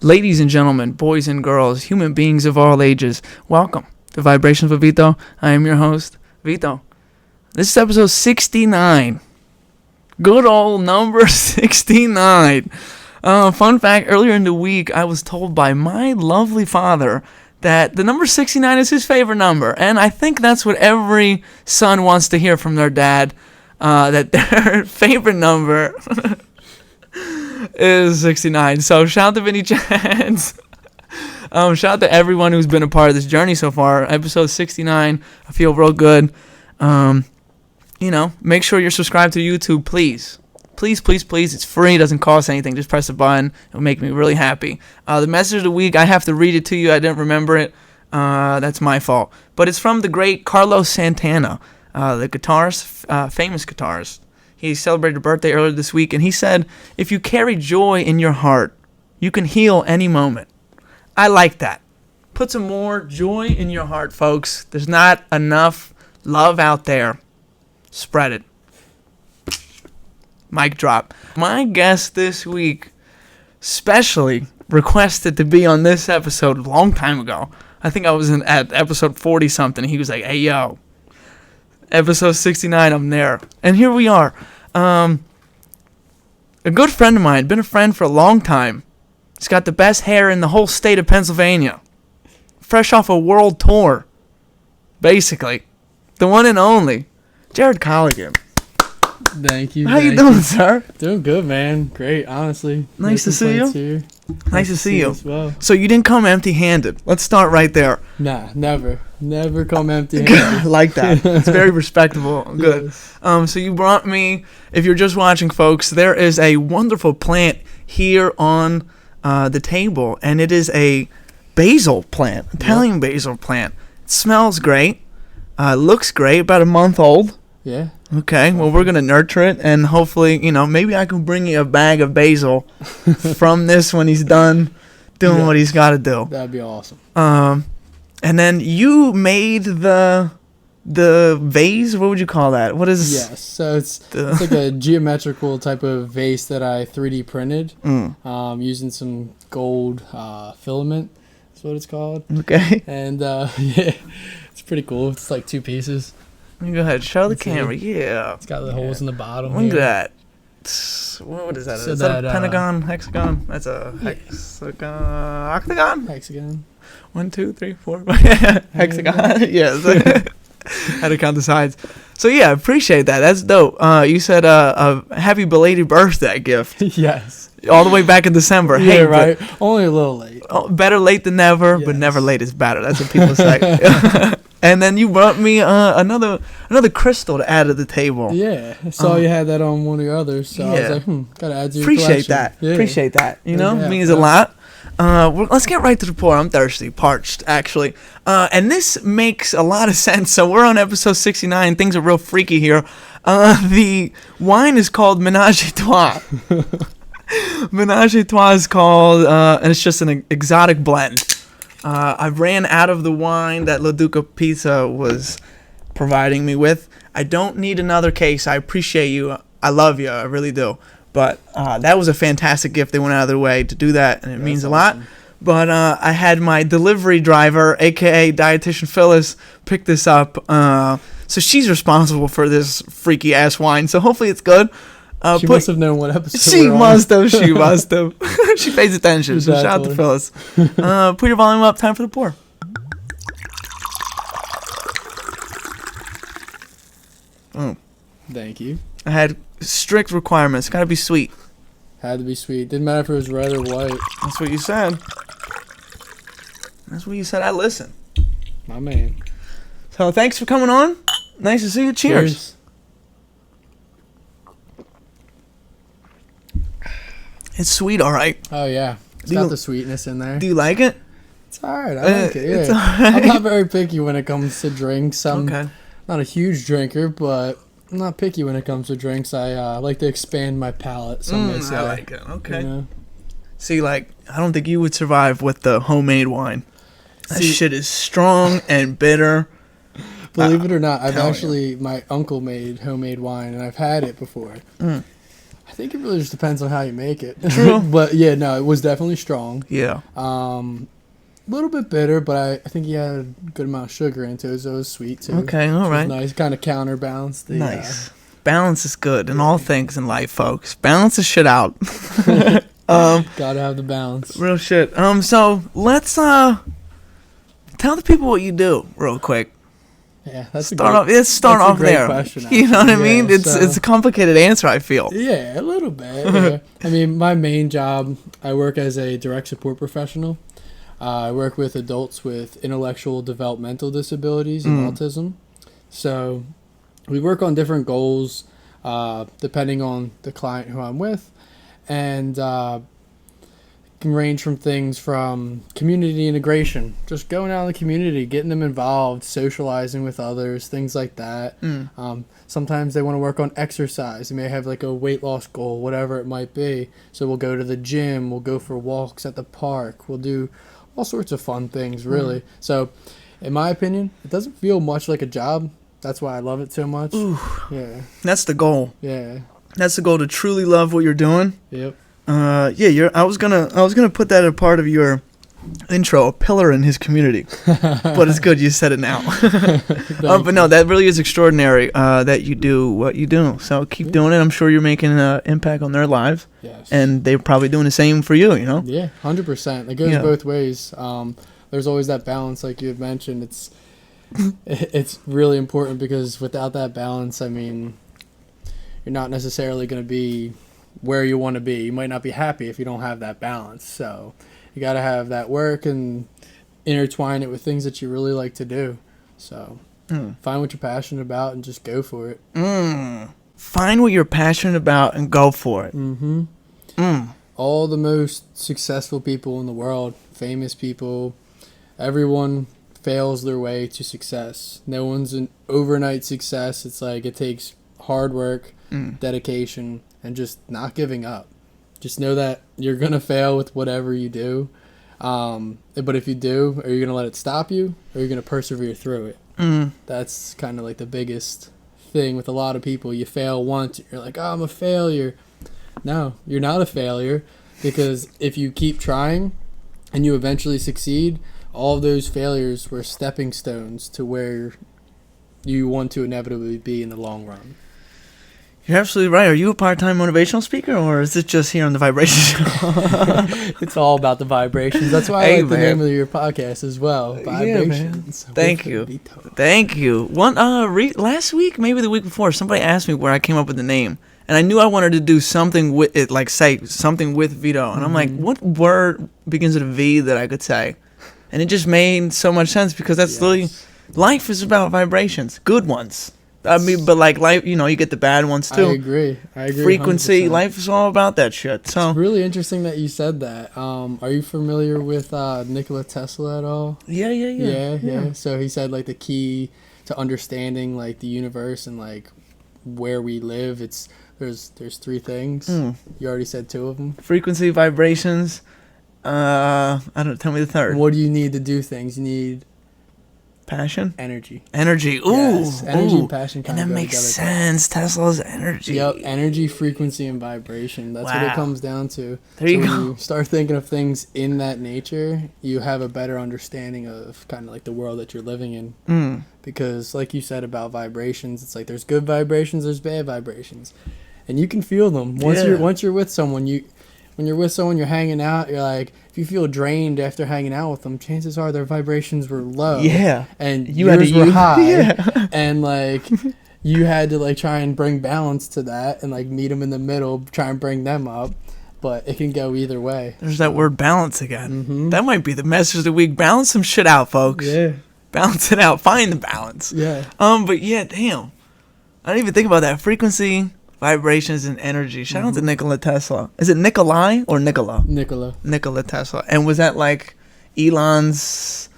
Ladies and gentlemen, boys and girls, human beings of all ages, welcome to Vibrations with Vito. I am your host, Vito. This is episode 69. Good old number 69. Fun fact, earlier in the week, I was told by my lovely father that the number 69 is his favorite number. And I think that's what every son wants to hear from their dad, that their favorite number is 69. So shout out to Vinny Chance. Shout out to everyone who's been a part of this journey so far. Episode 69. I feel real good. Make sure you're subscribed to YouTube, please. Please. It's free. It doesn't cost anything. Just press a button. It'll make me really happy. The message of the week, I have to read it to you. I didn't remember it. That's my fault. But it's from the great Carlos Santana, the guitarist, famous guitarist. He celebrated a birthday earlier this week, and he said, if you carry joy in your heart, you can heal any moment. I like that. Put some more joy in your heart, folks. There's not enough love out there. Spread it. Mic drop. My guest this week specially requested to be on this episode a long time ago. I think I was at episode 40-something. He was like, hey, yo. Episode 69, I'm there. And here we are. A good friend of mine, been a friend for a long time. He's got the best hair in the whole state of Pennsylvania. Fresh off a world tour. Basically. The one and only. Jared Colligan. Thank you. How you doing, sir? Doing good, man. Great, honestly. Nice to see you. Here. Nice to see you. As well. So you didn't come empty-handed. Let's start right there. Nah, never. Never come empty-handed. Like that. It's very respectable. Good. Yes. So you brought me, if you're just watching, folks, there is a wonderful plant here on the table, and it is a basil plant, Italian basil plant. It smells great. Looks great. About a month old. Yeah. Okay, well, we're going to nurture it, and hopefully, maybe I can bring you a bag of basil from this when he's done doing what he's got to do. That'd be awesome. And then you made the vase, what would you call that? What is... Yes, so it's like a geometrical type of vase that I 3D printed using some gold filament. That's what it's called. Okay. And, yeah, it's pretty cool. It's like 2 pieces. Go ahead, show the camera. Yeah. It's got the holes in the bottom. Look at that. What is that? So is that a pentagon? Hexagon? That's a hexagon. Octagon? Hexagon. 1, 2, 3, 4. Hexagon. Yes. Had to count the sides. So yeah, appreciate that. That's dope. You said a happy belated birthday gift. Yes. All the way back in December. Yeah, hey, right. Only a little late. Better late than never, but never late is better. That's what people say. And then you brought me another crystal to add to the table. Yeah, I saw you had that on one of your others, so I was like, gotta add to your Appreciate collection. that. Yeah. Appreciate that. Yeah, means a lot. Let's get right to the pour. I'm thirsty, parched, actually. And this makes a lot of sense. So we're on episode 69. Things are real freaky here. The wine is called Ménage à Trois. Ménage à Trois is called, and it's just an exotic blend. I ran out of the wine that La Duca Pizza was providing me with. I don't need another case. I appreciate you. I love you. I really do. But that was a fantastic gift. They went out of their way to do that, and it means a lot. But I had my delivery driver, a.k.a. Dietitian Phyllis, pick this up. So she's responsible for this freaky-ass wine. So hopefully it's good. She must have known what episode She must have. She pays attention. So shout out to Phyllis. Put your volume up. Time for the pour. Oh. Thank you. I had strict requirements. Got to be sweet. Had to be sweet. Didn't matter if it was red or white. That's what you said. I listen. My man. So thanks for coming on. Nice to see you. Cheers. It's sweet, all right. Oh, yeah. It's got the sweetness in there. Do you like it? It's all right. I like it, yeah. It's all right. I'm not very picky when it comes to drinks. I'm okay. Not a huge drinker, but I'm not picky when it comes to drinks. I like to expand my palate, some may say. I like it. Okay. You know? See, I don't think you would survive with the homemade wine. That shit is strong and bitter. Believe it or not, my uncle made homemade wine, and I've had it before. I think it really just depends on how you make it. True. But yeah, no, it was definitely strong. Yeah. A little bit bitter, but I think he had a good amount of sugar into it, so it was sweet too. Okay, all right. Nice, kind of counterbalanced the. Nice. Balance is good in all things in life, folks. Balance the shit out. Gotta have the balance. Real shit. So let's tell the people what you do real quick. Yeah, that's Let's start off there. Question, you know what I mean? Yeah, It's a complicated answer, I feel. Yeah, a little bit. Yeah. I mean, my main job, I work as a direct support professional. I work with adults with intellectual developmental disabilities and autism. So we work on different goals depending on the client who I'm with, and can range from things from community integration, just going out in the community, getting them involved, socializing with others, things like that. Sometimes they want to work on exercise. They may have like a weight loss goal, whatever it might be. So we'll go to the gym, we'll go for walks at the park, we'll do all sorts of fun things, really. So in my opinion, it doesn't feel much like a job. That's why I love it so much. Ooh. Yeah. That's the goal. Yeah. That's the goal, to truly love what you're doing. Yep. I was gonna put that as a part of your intro, a pillar in his community. But it's good you said it now. But no, that really is extraordinary that you do what you do. So keep doing it. I'm sure you're making an impact on their lives. Yes. And they're probably doing the same for you, you know? Yeah, 100%. It goes both ways. There's always that balance, like you had mentioned. It's really important, because without that balance, I mean, you're not necessarily going to be where you want to be. You might not be happy if you don't have that balance. So you got to have that work and intertwine it with things that you really like to do. So find what you're passionate about and just go for it. Find what you're passionate about and go for it. All the most successful people in the world, famous people, everyone fails their way to success. No one's an overnight success. It's like it takes hard work, dedication, and just not giving up. Just know that you're going to fail with whatever you do. But if you do, are you going to let it stop you, or are you going to persevere through it? That's kind of like the biggest thing with a lot of people. You fail once, you're like, oh, I'm a failure. No, you're not a failure, because if you keep trying and you eventually succeed, all of those failures were stepping stones to where you want to inevitably be in the long run. You're absolutely right. Are you a part-time motivational speaker, or is it just here on the Vibration Show? It's all about the vibrations. That's why I like the name of your podcast as well. Vibrations. Yeah, Thank you. Vito. Thank you. Last week, maybe the week before, somebody asked me where I came up with the name, and I knew I wanted to do something with it, like say something with Vito, and I'm like, what word begins with a V that I could say? And it just made so much sense, because that's literally, life is about vibrations, good ones. I mean, but like life, you know, you get the bad ones too. I agree. Frequency, 100%. life is all about that shit. So it's really interesting that you said that. Are you familiar with Nikola Tesla at all? Yeah. So he said like the key to understanding like the universe and like where we live, there's three things. You already said two of them. Frequency, vibrations. I don't. Tell me the third. What do you need to do things? You need passion, energy. Ooh, yes, energy and passion. And that makes sense. Tesla's energy. Yep, energy, frequency, and vibration. That's what it comes down to. There you go. When you start thinking of things in that nature, you have a better understanding of kind of like the world that you're living in. Because, like you said about vibrations, it's like there's good vibrations, there's bad vibrations, and you can feel them once you're with someone. When you're with someone, you're hanging out, you're like, if you feel drained after hanging out with them, chances are their vibrations were low. Yeah. And yours were high. Yeah. And, like, you had to, like, try and bring balance to that and, like, meet them in the middle, try and bring them up. But it can go either way. There's that word balance again. That might be the message of the week. Balance some shit out, folks. Yeah. Balance it out. Find the balance. Yeah. But, yeah, damn. I didn't even think about that. Frequency, vibrations, and energy. Shout out to Nikola Tesla. Is it Nikolai or Nikola? Nikola Tesla. And was that like Elon's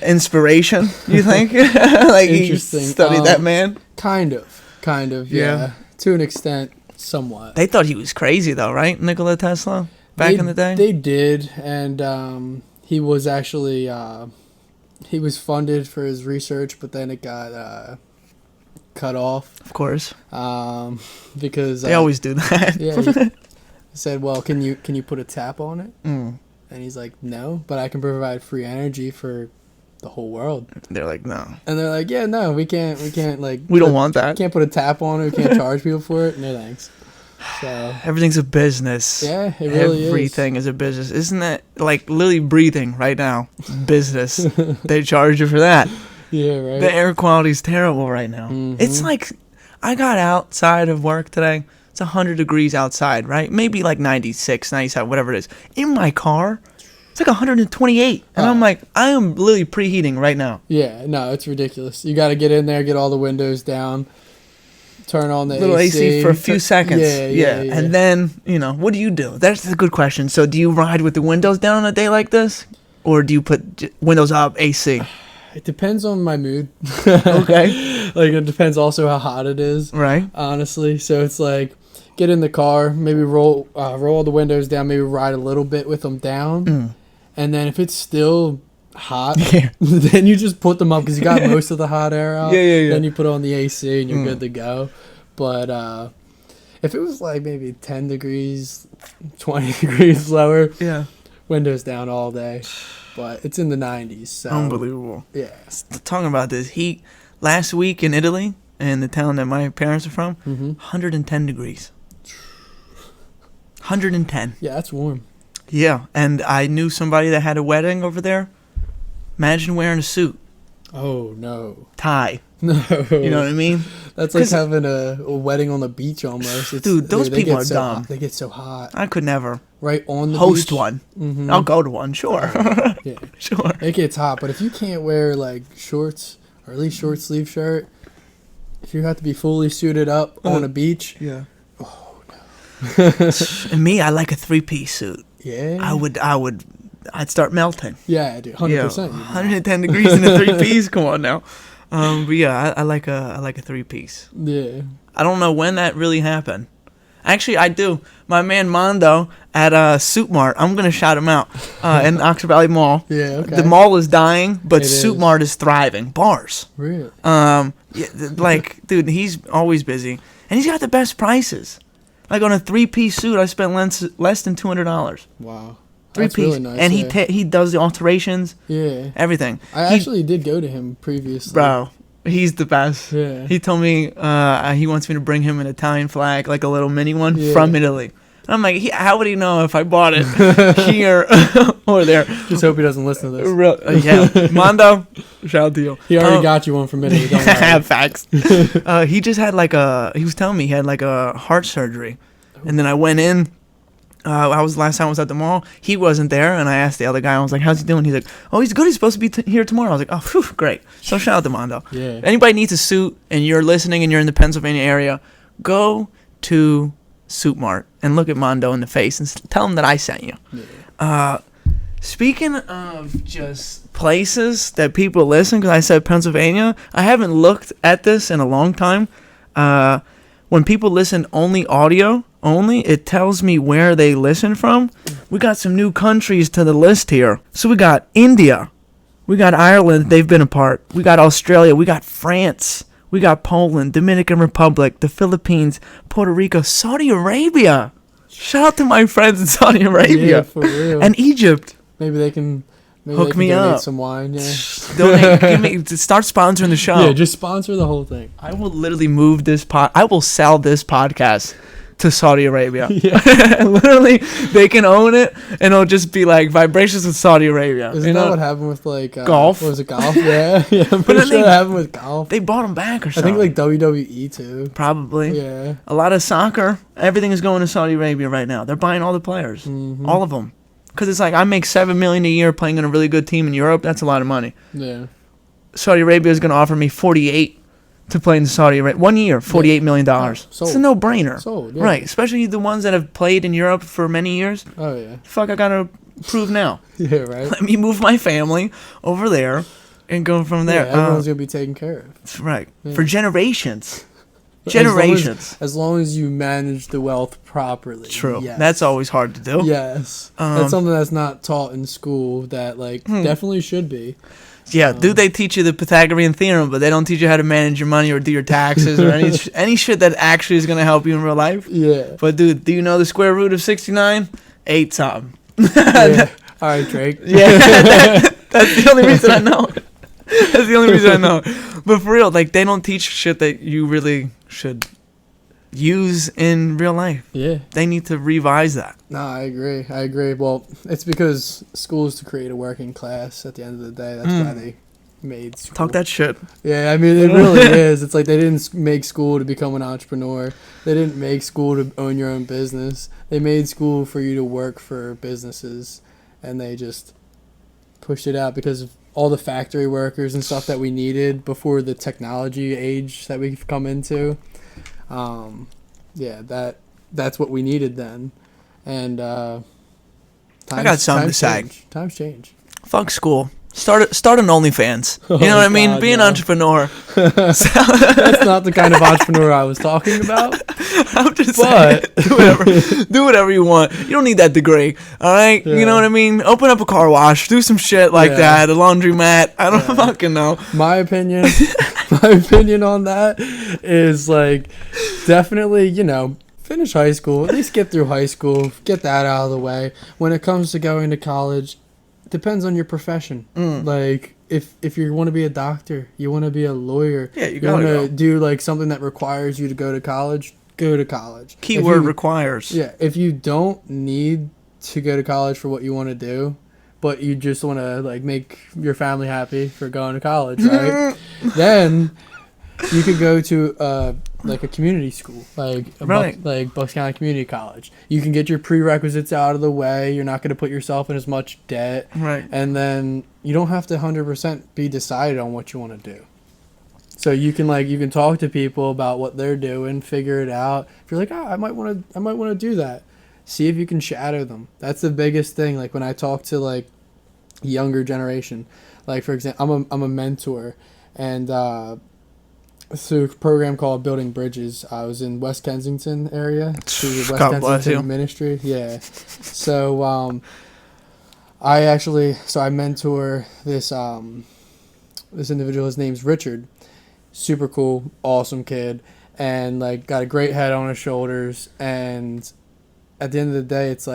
inspiration, you think? Like he studied that man? Kind of, yeah. To an extent, somewhat. They thought he was crazy though, right? Nikola Tesla? Back in the day? They did, and he was actually he was funded for his research, but then it got cut off. Of course. Because They always do that. Yeah. He said, "Well, can you put a tap on it?" Mm. And he's like, "No, but I can provide free energy for the whole world." They're like, no. And they're like, "Yeah, no, we can't like We don't want that. Can't put a tap on it. We can't charge people for it. No thanks." So Everything's a business. yeah, it really Everything is a business. Isn't that like literally breathing right now? Business. They charge you for that. is. Yeah, right. The air quality's terrible right now. It's like I got outside of work today. It's 100 degrees outside, right? Maybe like 96, 97, whatever it is. In my car, it's like 128. And I'm like, I am literally preheating right now. Yeah, no, it's ridiculous. You got to get in there, get all the windows down, turn on the Little AC for a few seconds. Yeah. And then, what do you do? That's a good question. So do you ride with the windows down on a day like this? Or do you put windows up, AC? It depends on my mood. Okay. Like, it depends also how hot it is. Right. Honestly. So it's like, get in the car, maybe roll all the windows down, maybe ride a little bit with them down. And then if it's still hot, then you just put them up because you got most of the hot air out. Yeah. Then you put on the AC and you're good to go. But if it was like maybe 10 degrees, 20 degrees lower, Yeah. windows down all day. But it's in the 90s. So Unbelievable. yeah. Talking about this heat, last week in Italy, in the town that my parents are from, 110 degrees. 110. Yeah, that's warm. Yeah, and I knew somebody that had a wedding over there. Imagine wearing a suit, Oh, no. tie. No. You know what I mean? That's like 'Cause- having a wedding on the beach almost. Dude, those they people get are so dumb. hot. They get so hot. I could never Right on the host beach. one. Mm-hmm. I'll go to one, sure. Yeah. Sure. It gets hot, but if you can't wear like shorts or at least short sleeve shirt, if you have to be fully suited up on a beach, Yeah. And me, I like a 3-piece suit. yeah, I'd start melting. yeah, dude, 100%. 110 degrees in a 3-piece. Come on now. But yeah, I like a 3-piece. Yeah. I don't know when that really happened. Actually, I do. My man Mondo at Suit Mart. I'm gonna shout him out in Oxford Valley Mall. Yeah, okay. The mall is dying, but It Suit is. Mart is thriving. Bars. Really? Like, dude, he's always busy, and he's got the best prices. Like on a 3-piece suit, I spent less than $200. Wow. Three-piece, That's really nice. and yeah. he does the alterations, Yeah. everything. I actually did go to him previously. Bro, he's the best. Yeah. He told me he wants me to bring him an Italian flag, like a little mini one Yeah. from Italy. And I'm like, how would he know if I bought it here or there? Just hope he doesn't listen to this. Yeah, Mondo, shout out to you. He already got you one from Italy. Don't worry. Facts. He just had he was telling me he had like a heart surgery. And then I went in. Last time I was at the mall. He wasn't there, and I asked the other guy. I was like, "How's he doing?" He's like, "Oh, he's good. He's supposed to be here tomorrow." I was like, "Oh, phew, great." So shout out to Mondo. Yeah. If anybody needs a suit, and you're listening, and you're in the Pennsylvania area, go to Suit Mart and look at Mondo in the face and tell him that I sent you. Yeah. Speaking of just places that people listen, because I said Pennsylvania, I haven't looked at this in a long time. When people listen only audio only, it tells me where they listen from. We got some new countries to the list here. So we got India. We got Ireland. They've been apart. We got Australia. We got France. We got Poland, Dominican Republic, the Philippines, Puerto Rico, Saudi Arabia. Shout out to my friends in Saudi Arabia. Yeah, for real. And Egypt. Maybe they can Hook me donate up. some wine. Yeah. Donate, start sponsoring the show. Yeah, just sponsor the whole thing. I will literally move this I will sell this podcast to Saudi Arabia. Yeah. Literally, they can own it, and it'll just be like vibrations with Saudi Arabia. Isn't that what happened with like Golf? What was it, golf? Yeah, yeah. I'm But pretty then sure they- that happened with golf. They bought them back or I something. think like WWE too. Probably. Yeah. A lot of soccer. Everything is going to Saudi Arabia right now. They're buying all the players, all of them. Because it's like I make $7 million a year playing in a really good team in Europe. That's a lot of money. Yeah. Saudi Arabia is going to offer me 48 to play in Saudi Arabia. 1 year, $48 million. sold. It's a no-brainer. Sold, yeah. Right, especially the ones that have played in Europe for many years. Oh yeah. Fuck, I got to prove now. Yeah. Right. Let me move my family over there and go from there. Yeah, everyone's gonna be taken care of. Right, for generations. Generations. As long as you manage the wealth properly. True. Yes. That's always hard to do. Yes. That's something that's not taught in school that definitely should be. Yeah, they teach you the Pythagorean theorem, but they don't teach you how to manage your money or do your taxes or any shit that actually is going to help you in real life. Yeah. But dude, do you know the square root of 69? 8 something. Yeah. All right, Drake. Yeah, that's the only reason I know. That's the only reason I know. But for real, they don't teach shit that you really should use in real life. Yeah. They need to revise that. No, I agree. Well, it's because school is to create a working class at the end of the day. That's why they made school. Talk that shit. Yeah, I mean, it really is. It's like they didn't make school to become an entrepreneur. They didn't make school to own your own business. They made school for you to work for businesses, and they just pushed it out because of all the factory workers and stuff that we needed before the technology age that we've come into. That's what we needed then. And I got something to say. Times change. Fuck school. Start an OnlyFans. You know what I mean? Be an entrepreneur. That's not the kind of entrepreneur I was talking about. I'm just saying, do whatever you want. You don't need that degree, all right? Yeah. You know what I mean? Open up a car wash, do some shit like that, a laundromat. I don't fucking know. My opinion on that is definitely, finish high school. At least get through high school. Get that out of the way. When it comes to going to college, it depends on your profession. If you want to be a doctor, you want to be a lawyer, you want to do something that requires you to go to college, go to college. Keyword requires. Yeah, if you don't need to go to college for what you want to do, but you just want to make your family happy for going to college, right? Then you could go to a community school, Bucks County Community College. You can get your prerequisites out of the way. You're not going to put yourself in as much debt, right? And then you don't have to 100% be decided on what you want to do. So you can you can talk to people about what they're doing, figure it out. If you're I might want to do that. See if you can shadow them. That's the biggest thing. When I talk to younger generation, for example, I'm a mentor, and through a program called Building Bridges, I was in West Kensington area through the West Kensington Ministry. Yeah. So I mentor this this individual. His name's Richard. Super cool, awesome kid, and got a great head on his shoulders. And at the end of the day, it's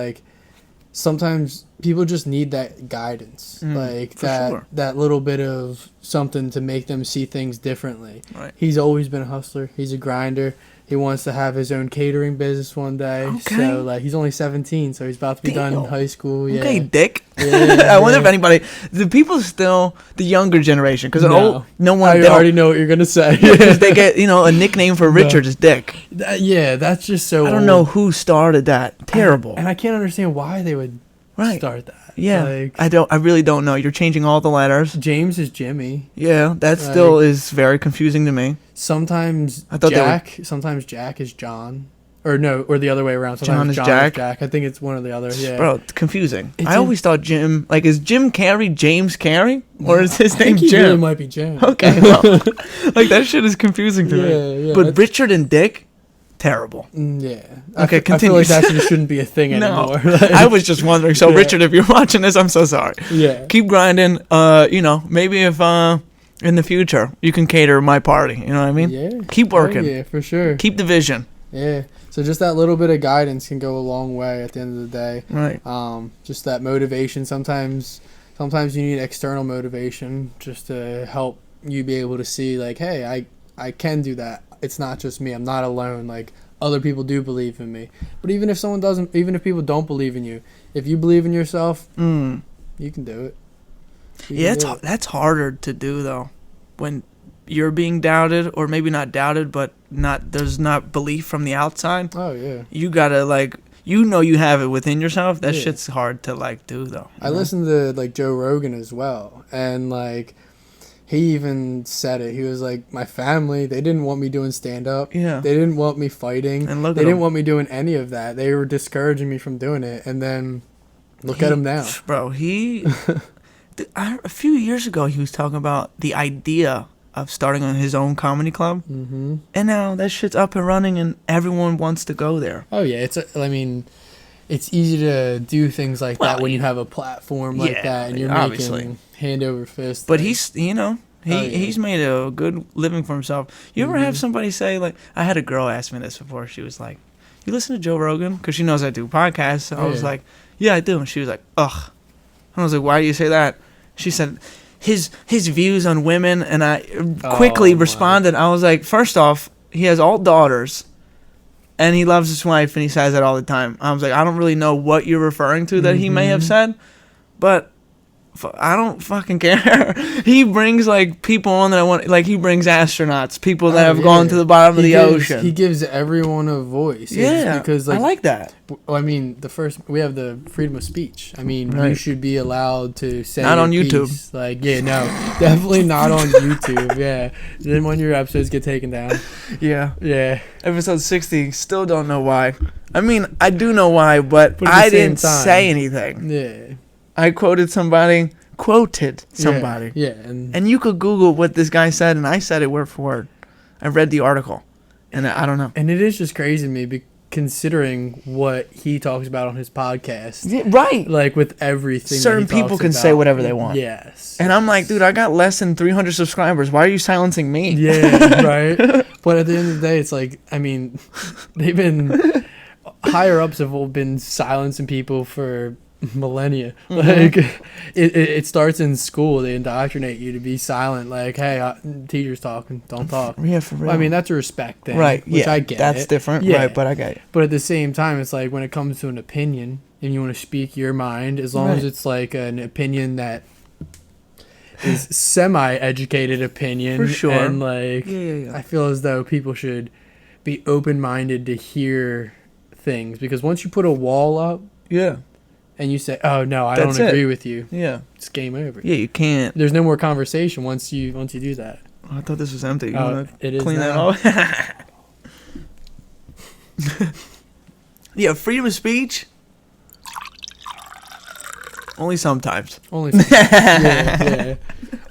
sometimes people just need that guidance, that little bit of something to make them see things differently. Right. He's always been a hustler. He's a grinder. He wants to have his own catering business one day. Okay. So he's only 17, so he's about to be done in high school. Yeah. Okay, dick. Yeah, I wonder if anybody, the people still, the younger generation, because no one. I already know what you're gonna say. Because they get a nickname for Richard is Dick. That's just so. I don't know who started that. Terrible. And I can't understand why they would start that. Yeah, I really don't know. You're changing all the letters. James is Jimmy. Yeah, that still is very confusing to me. Sometimes Jack is John. Or the other way around. Sometimes John is Jack. I think it's one or the other, yeah. Bro, it's confusing. I always thought Jim, is Jim Carrey James Carey? Or is his name Jim? Really might be Jim. Okay, well, that shit is confusing to me. Yeah, but Richard and Dick? Terrible. Yeah. Okay, continue. I feel that shouldn't be a thing anymore. I was just wondering. So, Richard, if you're watching this, I'm so sorry. Yeah. Keep grinding. Maybe if in the future you can cater my party. You know what I mean? Yeah. Keep working. Yeah, for sure. Keep the vision. Yeah. So just that little bit of guidance can go a long way at the end of the day. Right. Just that motivation. Sometimes you need external motivation just to help you be able to see hey, I can do that. It's not just me. I'm not alone. Other people do believe in me. But even if people don't believe in you, if you believe in yourself, you can do it. That's harder to do though, when you're being doubted, or maybe not doubted, but there's not belief from the outside. Oh yeah. You gotta you have it within yourself. That shit's hard to do though. I listened to Joe Rogan as well, and he even said it. He was my family, they didn't want me doing stand-up. Yeah. They didn't want me fighting. And they didn't want me doing any of that. They were discouraging me from doing it. And then look at him now. Bro, a few years ago, he was talking about the idea of starting on his own comedy club. Mm-hmm. And now that shit's up and running and everyone wants to go there. Oh, yeah. It's easy to do things like that when you have a platform like that and you're making hand over fist. But he's made a good living for himself. You ever have somebody say, like, I had a girl ask me this before. She was like, you listen to Joe Rogan? Because she knows I do podcasts. So I was like, yeah, I do. And she was like, ugh. And I was like, why do you say that? She said, his views on women. And I quickly responded. I was like, first off, he has all daughters. And he loves his wife, and he says that all the time. I was like, I don't really know what you're referring to that he may have said, but I don't fucking care. He brings, like, people on that I want. Like, he brings astronauts, people that have gone to the bottom of the ocean. He gives everyone a voice. Yeah, because, I like that. I mean, we have the freedom of speech. I mean, you should be allowed to say not on piece. YouTube. Like, yeah, no, definitely not on YouTube. Yeah, then when your episodes get taken down. Yeah. Episode 60. Still don't know why. I mean, I do know why, but I didn't say anything. Yeah. I quoted somebody. Yeah, and you could Google what this guy said, and I said it word for word. I read the article, and I don't know. And it is just crazy to me, considering what he talks about on his podcast. Yeah, right. Like, with everything. Certain people can say whatever they want. Yes. And I'm like, dude, I got less than 300 subscribers. Why are you silencing me? Yeah, right. But at the end of the day, it's like, I mean, they've been... higher ups have been silencing people for millennia. Like, it starts in school. They indoctrinate you to be silent. Like, hey, teacher's talking, don't talk. Yeah, for real. I mean, that's a respect thing, right? Which I get. That's different, right? But I get it. But at the same time, it's like when it comes to an opinion and you want to speak your mind, as long as it's like an opinion that is semi-educated opinion, for sure. And like, I feel as though people should be open-minded to hear things, because once you put a wall up, and you say, "Oh no, I don't agree with you," it's game over. Yeah, you can't. There's no more conversation once you do that. Oh, I thought this was empty. You want to clean that off? Yeah, freedom of speech. Only sometimes. Only yeah.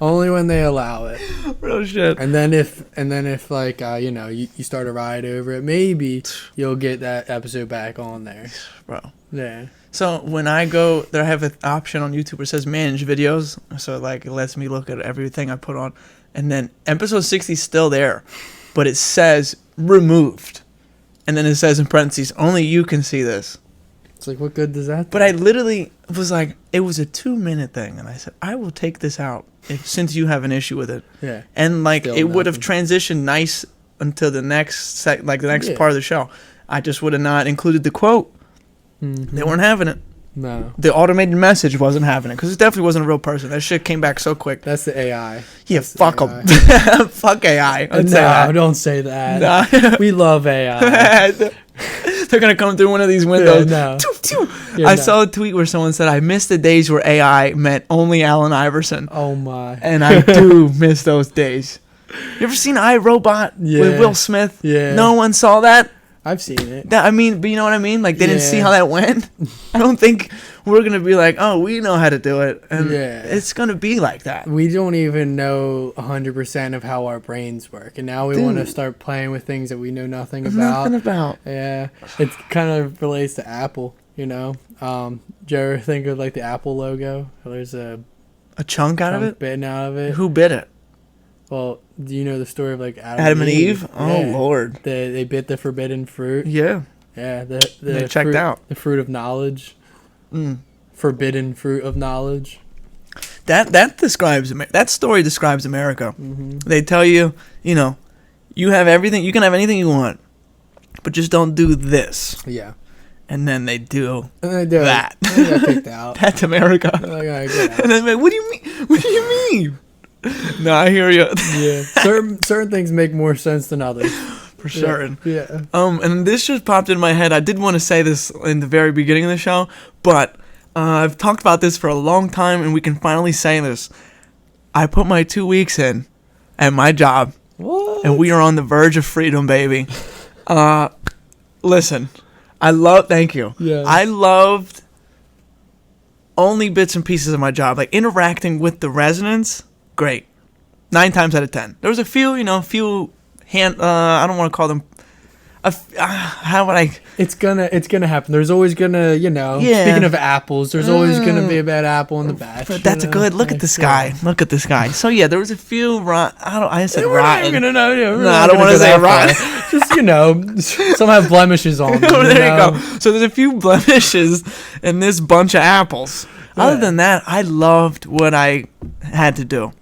Only when they allow it. Real shit. And then if like you start a riot over it, maybe you'll get that episode back on there, bro. Yeah. So when I go there, I have an option on YouTube where it says manage videos. So like it lets me look at everything I put on, and then episode 60 is still there, but it says removed, and then it says in parentheses only you can see this. It's like, what good does that do? But I literally was like, it was a 2-minute thing, and I said, I will take this out since you have an issue with it. Yeah. And like still it would have transitioned nice until the next part of the show. I just would have not included the quote. Mm-hmm. They weren't having it. No. The automated message wasn't having it because it definitely wasn't a real person. That shit came back so quick. That's the AI. Yeah, fuck them. Fuck AI. No, don't say that. Nah. We love AI. They're going to come through one of these windows. Yeah, no. I saw a tweet where someone said, I miss the days where AI meant only Allen Iverson. Oh, my. And I do miss those days. You ever seen iRobot with Will Smith? Yeah. No one saw that? I've seen it. But you know what I mean? Like, they didn't see how that went. I don't think we're going to be like, oh, we know how to do it. And it's going to be like that. We don't even know 100% of how our brains work. And now we want to start playing with things that we know nothing about. Yeah. It kind of relates to Apple, you know? Did you ever think of, like, the Apple logo? There's a chunk out of it? Bitten out of it. Who bit it? Well, do you know the story of like Adam and Eve? Oh, Lord. They bit the forbidden fruit. Yeah. Yeah. They checked out. The fruit of knowledge. Forbidden fruit of knowledge. That story describes America. Mm-hmm. They tell you, you have everything, you can have anything you want, but just don't do this. Yeah. And then they do that. They got kicked out. That's America. And then like, what do you mean? What do you mean? No, I hear you. Yeah, certain things make more sense than others. For certain. Yeah. And this just popped in my head. I did want to say this in the very beginning of the show, but I've talked about this for a long time, and we can finally say this. I put my 2 weeks in at my job, and we are on the verge of freedom, baby. Listen, thank you. Yeah. I loved only bits and pieces of my job, like interacting with the residents. Great. 9 times out of 10. There was a few, I don't want to call them. How would I? It's gonna happen. There's always gonna, Yeah. Speaking of apples, there's always gonna be a bad apple in the batch. But that's a good look at this guy. Look at this guy. So yeah, there was a few. I said We're not rotten. even gonna know. No, I don't want to say rotten. Just some have blemishes on them. There you go. So there's a few blemishes in this bunch of apples. Yeah. Other than that, I loved what I had to do.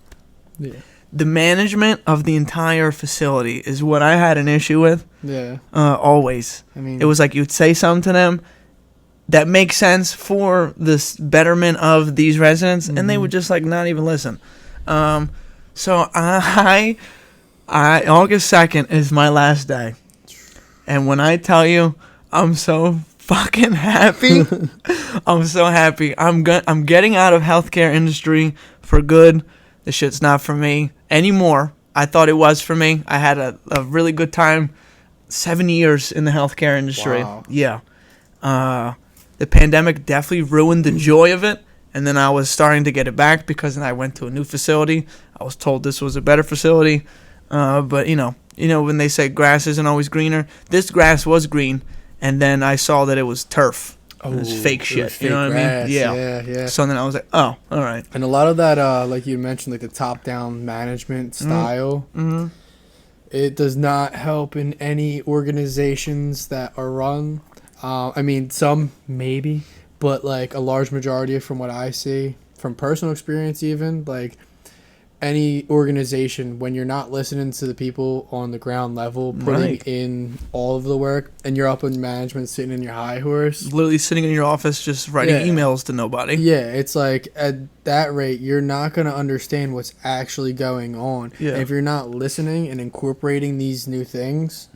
Yeah. The management of the entire facility is what I had an issue with. Yeah. Always. I mean, It was like you'd say something to them that makes sense for the betterment of these residents, and they would just like not even listen. So I August 2nd is my last day, and when I tell you, I'm so fucking happy. I'm so happy. I'm getting out of healthcare industry for good. This shit's not for me anymore. I thought it was for me. I had a really good time. 7 years in the healthcare industry. Wow. Yeah. The pandemic definitely ruined the joy of it. And then I was starting to get it back because then I went to a new facility. I was told this was a better facility. But, when they say grass isn't always greener, this grass was green. And then I saw that it was turf. It was fake shit. Fake you know what grass. I mean? Yeah. So then I was like, oh, all right. And a lot of that, like you mentioned, like the top-down management style, it does not help in any organizations that are run. I mean, some maybe, but like a large majority from what I see, from personal experience even, like any organization, when you're not listening to the people on the ground level, putting in all of the work, and you're up in management sitting in your high horse. Literally sitting in your office just writing emails to nobody. Yeah, it's like at that rate, you're not going to understand what's actually going on. Yeah. And if you're not listening and incorporating these new things,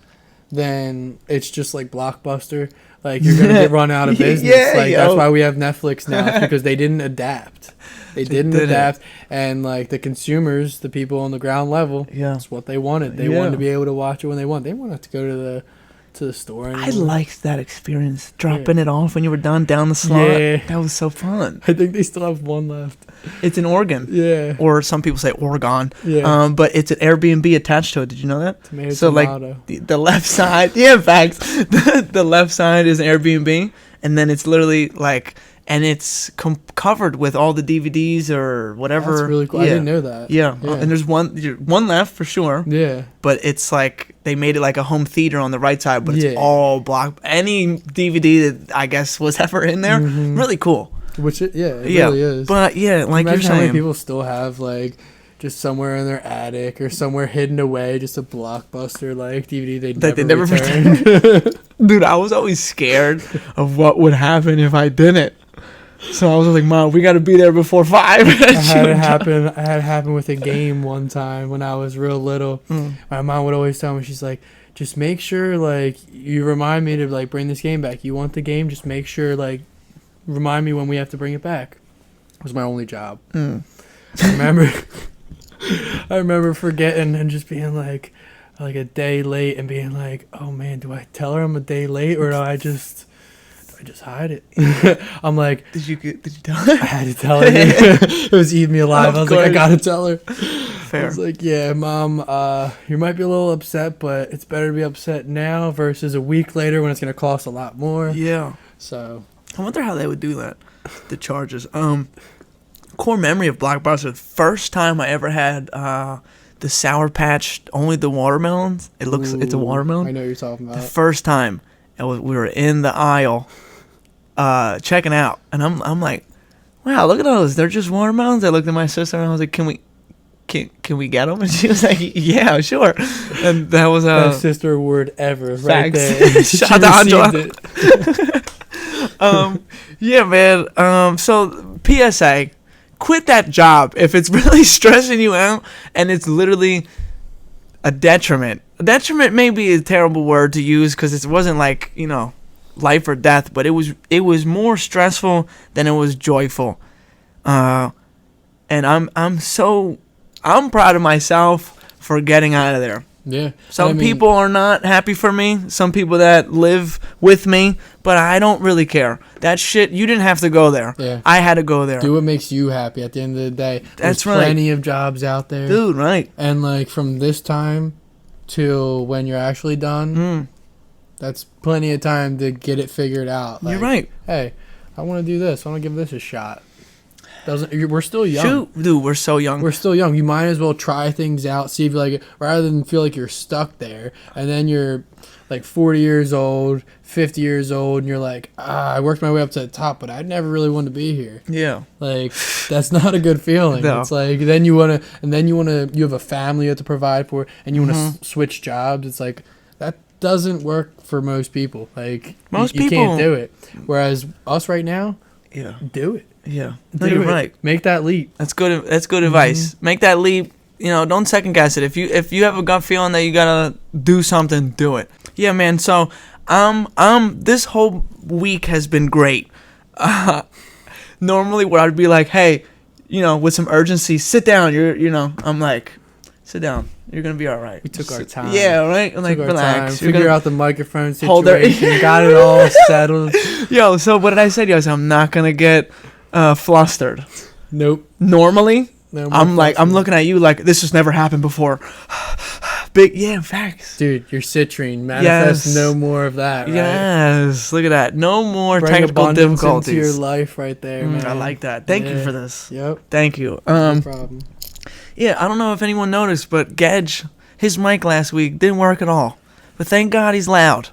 then it's just like Blockbuster. Like, you're going to get run out of business. That's why we have Netflix now, because they didn't adapt. They didn't adapt. And, like, the consumers, the people on the ground level, that's what they wanted. They wanted to be able to watch it when they want. They wanted to go to the store. I liked that experience, dropping it off when you were done down the slot. Yeah. That was so fun. I think they still have one left. It's in Oregon. Yeah. Or some people say Oregon. Yeah. But it's an Airbnb attached to it. Did you know that? Tomato. Like the left side, facts. The left side is Airbnb, and then it's literally like, and it's covered with all the DVDs or whatever. That's really cool. Yeah. I didn't know that. Yeah. And there's one left for sure. Yeah. But it's like they made it like a home theater on the right side, but it's all block. Any DVD that I guess was ever in there, really cool. Which it really is. But like imagine you're saying, how many people still have like just somewhere in their attic or somewhere hidden away just a Blockbuster like DVD they never returned. Dude, I was always scared of what would happen if I didn't. So I was like, Mom, we got to be there before 5. I had it happen with a game one time when I was real little. My mom would always tell me, she's like, just make sure like you remind me to like bring this game back. You want the game? Just make sure like remind me when we have to bring it back. It was my only job. I remember forgetting and just being like a day late and being like, oh man, do I tell her I'm a day late or do I just hide it? I'm like, did you tell her? I had to tell her. It was eating me alive. I was like, I gotta tell her. Fair. I was like, yeah, Mom, you might be a little upset, but it's better to be upset now versus a week later when it's gonna cost a lot more. Yeah. So I wonder how they would do that. The charges. Core memory of Blockbuster. The first time I ever had the Sour Patch, only the watermelons. It's a watermelon. I know what you're talking about. The first time, we were in the aisle, checking out, and I'm like, wow, look at those. They're just watermelons. I looked at my sister and I was like, can we get them? And she was like, yeah, sure. And that was best sister word ever. Facts. Right there. Shout out to Angela. Yeah, man. So PSA, quit that job if it's really stressing you out and it's literally a detriment. A detriment may be a terrible word to use because it wasn't like, life or death, but it was more stressful than it was joyful. And I'm proud of myself for getting out of there. Yeah. Some people are not happy for me. Some people that live with me, but I don't really care. That shit, you didn't have to go there. Yeah. I had to go there. Do what makes you happy at the end of the day. That's There's right. plenty of jobs out there. Dude, right. And like from this time till when you're actually done, that's plenty of time to get it figured out. Like, you're right. Hey, I want to do this. I want to give this a shot. We're still young. Shoot, dude, we're so young. We're still young. You might as well try things out, see if you like it, rather than feel like you're stuck there. And then you're like 40 years old, 50 years old, and you're like, I worked my way up to the top, but I never really wanted to be here. Yeah. Like, that's not a good feeling. No. It's like, then you have a family you have to provide for, and you want to switch jobs. It's like, that doesn't work for most people. Like, most you people can't do it. Whereas us right now, do it. Yeah. No, you're right. Make that leap. That's good. That's good advice. Make that leap. You know, don't second guess it. If you have a gut feeling that you gotta do something, do it. Yeah, man. So, this whole week has been great. Normally, where I'd be like, hey, you know, with some urgency, sit down. I'm like, sit down. You're gonna be all right. We took our time. Yeah, right. I'm like, relax. Figure out the microphone Hold it. situation. Got it all settled. Yo, so what did I say to you? I said I'm not gonna get flustered. Nope. Normally, No more I'm flustered. looking at you like this has never happened before. Facts. Dude, your citrine. Manifest Yes. no more of that, right? Yes, look at that. No more Bring technical abundance difficulties. into your life right there, man. I like that. Thank you for this. Yep. Thank you. No problem. Yeah, I don't know if anyone noticed, but Gedge, his mic last week didn't work at all. But thank God he's loud.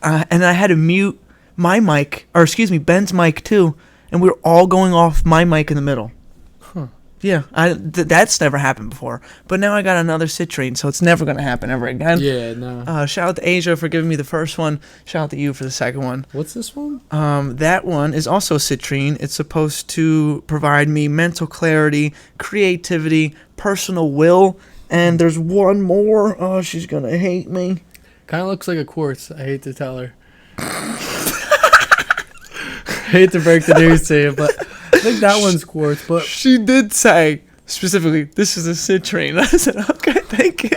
And I had to mute my mic, or excuse me, Ben's mic too, and we were all going off my mic in the middle. Huh. Yeah, that's never happened before. But now I got another citrine, so it's never going to happen ever again. Yeah, no. Shout out to Asia for giving me the first one. Shout out to you for the second one. What's this one? That one is also citrine. It's supposed to provide me mental clarity, creativity, personal will, and there's one more. Oh, she's going to hate me. Kind of looks like a quartz. I hate to tell her. Hate to break the news to you, but I think that one's quartz. But She did say specifically, this is a citrine. I said, okay, thank you.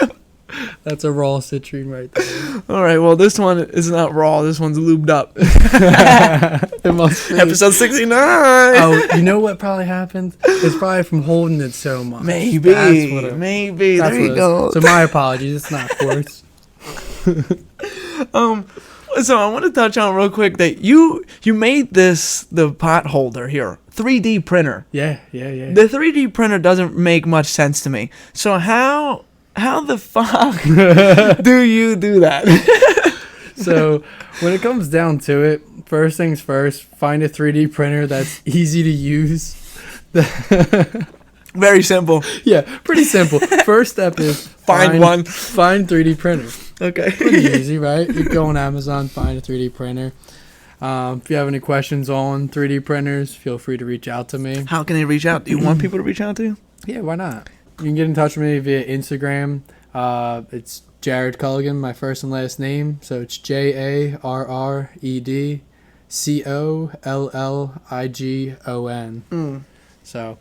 that's a raw citrine right there. All right, well, this one is not raw. This one's lubed up. It must be. Episode 69. Oh, you know what probably happened? It's probably from holding it so much. Maybe. That's what Maybe. that's There you what it go. is. So my apologies. It's not quartz. So I want to touch on real quick that you made the pot holder here, 3D printer. Yeah. The 3D printer doesn't make much sense to me. So how the fuck do you do that? So when it comes down to it, first things first, find a 3D printer that's easy to use. Very simple. Yeah, pretty simple. First step is Find one. Find 3D printer. Okay. Pretty easy, right? You go on Amazon, find a 3D printer. If you have any questions on 3D printers, feel free to reach out to me. How can they reach out? Do you want people to reach out to you? Yeah, why not? You can get in touch with me via Instagram. It's Jared Culligan, my first and last name. So it's JARRED COLLIGON. So